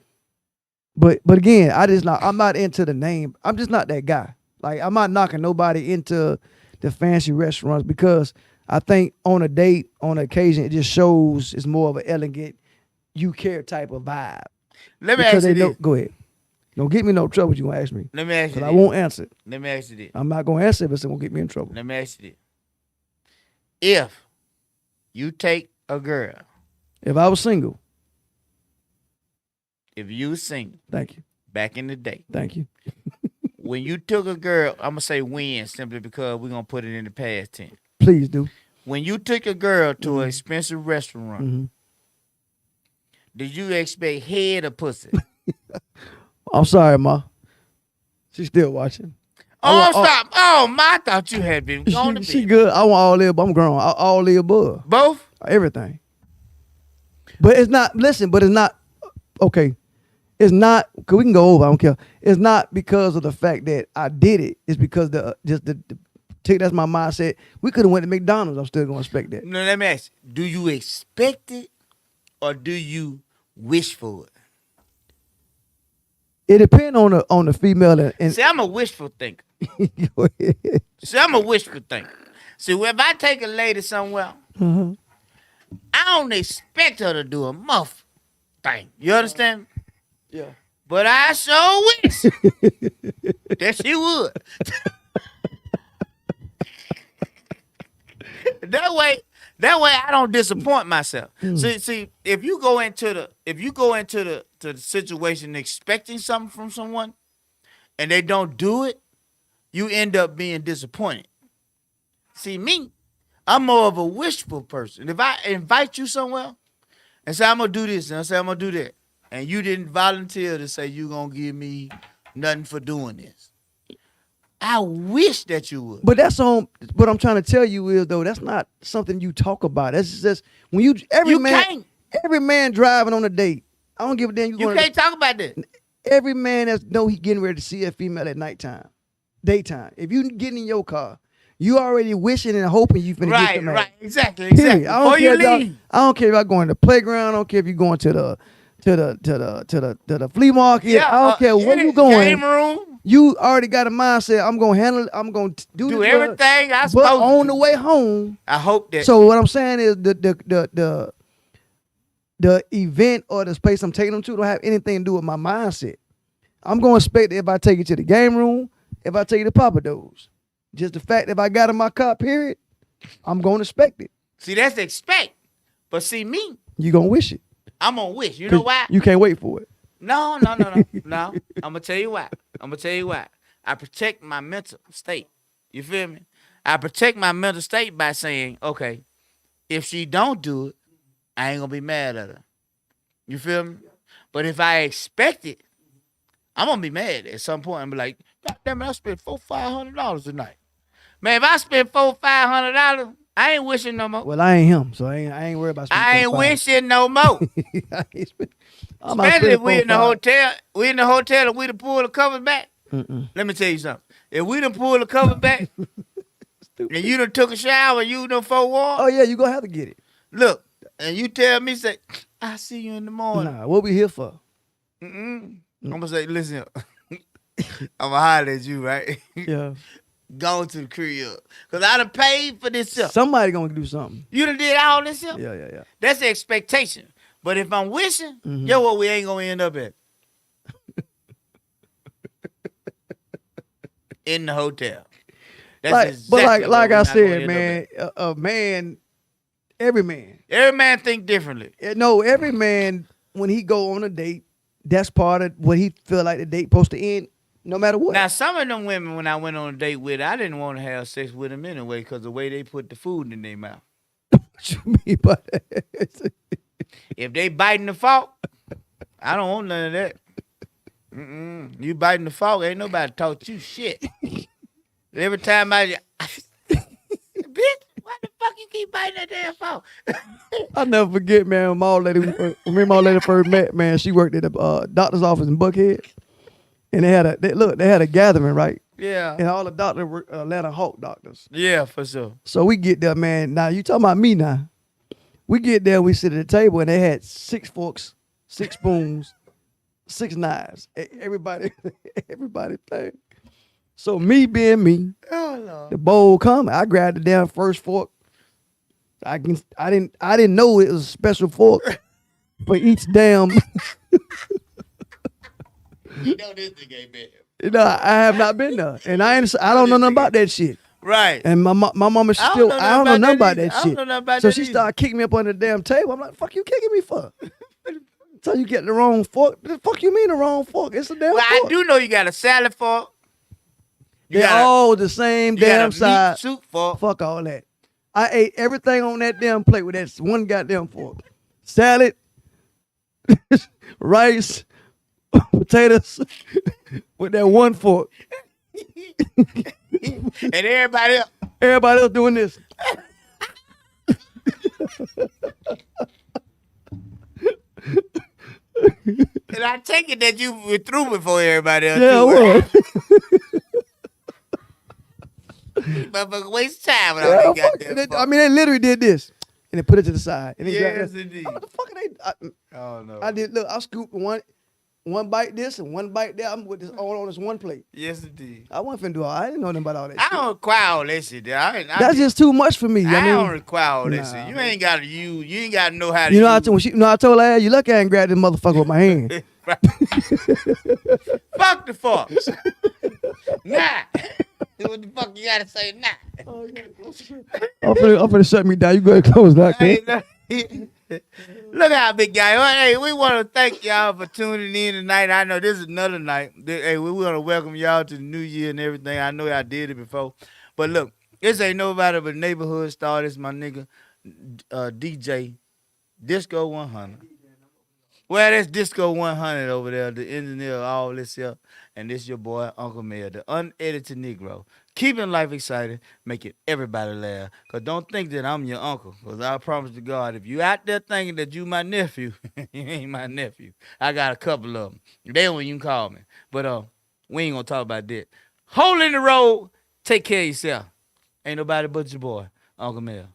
But again, I'm not into the name. I'm just not that guy. Like I'm not knocking nobody into the fancy restaurants because I think on a date, on occasion, it just shows it's more of an elegant, you care type of vibe. Let me Because ask you they know, this. go ahead. Don't get me in no trouble. You gonna ask me? Let me ask you Because this. I won't answer it. Let me ask you this. I'm not gonna answer it, but it's gonna get me in trouble. Let me ask you this. If you take a girl, If I was single, if you was single thank you, back in the day, thank you. when you took a girl, I'm gonna say when simply because we're gonna put it in the past tense. Please do. When you took a girl to an expensive restaurant, Mhm. did you expect head or pussy? I'm sorry, ma. She's still watching. Oh, stop. Oh, my, I thought you had been gone to She bed. good. I want all the above. I'm grown. All the above. Both? Everything. But it's not, listen, but it's not, okay. It's not, because we can go over, I don't care. It's not because of the fact that I did it. It's because that's my mindset. We could have went to McDonald's. I'm still going to expect that. No, let me ask you. Do you expect it or do you wish for it? It depends on the female. And See, I'm a wishful thinker. go ahead. See, I'm a wishful thinker. See, if I take a lady somewhere, Uh-huh. I don't expect her to do a muff thing. You understand? Yeah. But I sure wish that she would. That way I don't disappoint myself. See, if you go into the situation expecting something from someone and they don't do it, you end up being disappointed. See, me, I'm more of a wishful person. If I invite you somewhere and say I'm gonna do this and I say I'm gonna do that, and you didn't volunteer to say you gonna give me nothing for doing this, I wish that you would. But that's on. What I'm trying to tell you is though that's not something you talk about. That's just when you can't. every man driving on a date. I don't give a damn. You going can't talk about that. Every man that's know he getting ready to see a female at nighttime, daytime. If you getting in your car, You already wishing and hoping you finna get Right, them. right, exactly, Period. exactly. Before you leave. I don't care if I going to the playground. I don't care if you going to the flea market. I don't care where you going. Game room. You already got a mindset. I'm gonna handle it. I'm gonna do Do this, everything I but supposed on to. the way home. I hope that. So what I'm saying is the event or the place I'm taking them to don't have anything to do with my mindset. I'm gonna expect it if I take it to the game room, if I take it to Papa Do's. Just the fact that if I got in my car, period, I'm gonna expect it. See, that's the expect. But see me, You gonna wish it. I'm gonna wish. You know why? You can't wait for it. No. No. I'm gonna tell you why. I protect my mental state. You feel me? I protect my mental state by saying, okay, if she don't do it, I ain't gonna be mad at her. You feel me? But if I expect it, I'm gonna be mad at some point and be like, God damn it, I spent $400-$500 tonight. Man, if I spend $400-$500, I ain't wishing no more. Well, I ain't him, so I ain't worried about. I ain't wishing no more. Especially if we in the hotel. We in the hotel and we done pull the covers back. Let me tell you something. If we done pull the covers back and you done took a shower and you done forewarned. Oh yeah, you gonna have to get it. Look, and you tell me, say, I'll see you in the morning. Nah, what we here for? I'm gonna say, listen, I'm gonna holler at you, right? Yeah. Go to the crib. Cause I done paid for this stuff. Somebody gonna do something. You done did all this stuff? Yeah. That's the expectation. But if I'm wishing, yo, what we ain't gonna end up at? In the hotel. That's like I said, man, a man, every man think differently. No, every man, when he go on a date, that's part of what he feel like the date supposed to end, no matter what. Now, some of them women, when I went on a date with, I didn't want to have sex with them anyway because the way they put the food in their mouth. What you mean by that? If they biting the fork, I don't want none of that. You biting the fork, ain't nobody taught you shit. Every time bitch, why the fuck you keep biting that damn fork? I'll never forget, man, my old lady, when me and my old lady first met, man, she worked at a doctor's office in Buckhead. And they had a gathering, right? Yeah. And all the doctors were Atlanta Hawk doctors. Yeah, for sure. So we get there, man. Now, you talking about me now. We get there, we sit at the table, and they had 6 forks, 6 spoons, 6 knives. Everybody playing. So me being me, the bowl come, I grabbed the damn first fork. I didn't know it was a special fork for each damn. You know this nigga ain't been. I have not been there, and I don't know nothing about that shit. Right. And my mama still, I don't know nothing about that shit. So she started kicking me up on the damn table. I'm like, "Fuck you kicking me for?" So you get the wrong fork. The fuck you mean the wrong fork? It's a damn fork. I do know you got a salad fork. They're all the same damn size. Soup fork. Fuck all that. I ate everything on that damn plate with that one goddamn fork. Salad, rice, potatoes with that one fork. And everybody else doing this. And I take it that you were through before everybody else. Yeah, I was. Motherfucker waste time with all that goddamn fuck. I mean, they literally did this. And they put it to the side. And Yes, indeed. What the fuck are they? Oh, no. I did, look, I scooped one bite this and one bite there. I'm with this all on this one plate. Yes, indeed. I wasn't finna do all. I didn't know nothing about all that I shit. don't require all that shit. That's just too much for me. I mean, don't require all that shit. You ain't got to use. You ain't got to know how to you know, use. I told her, you lucky I ain't grabbed this motherfucker with my hand. Fuck the forks. Nah. What the fuck you gotta say nah? I'm finna shut me down. You go ahead and close that. Look out, big guy. Hey, we want to thank y'all for tuning in tonight. I know this is another night. Hey, we want to welcome y'all to the new year and everything. I know y'all did it before. But look, this ain't nobody but neighborhood star. This my nigga, DJ, DISCO100. Well, that's DISCO100 over there, the engineer of all this here. And this your boy, Uncle Mayor, the unedited Negro. Keeping life exciting, making everybody laugh. Because don't think that I'm your uncle. Because I promise to God, if you out there thinking that you my nephew, you ain't my nephew. I got a couple of them. They don't even call me. But we ain't going to talk about that. Hole in the road. Take care of yourself. Ain't nobody but your boy, Uncle Mel.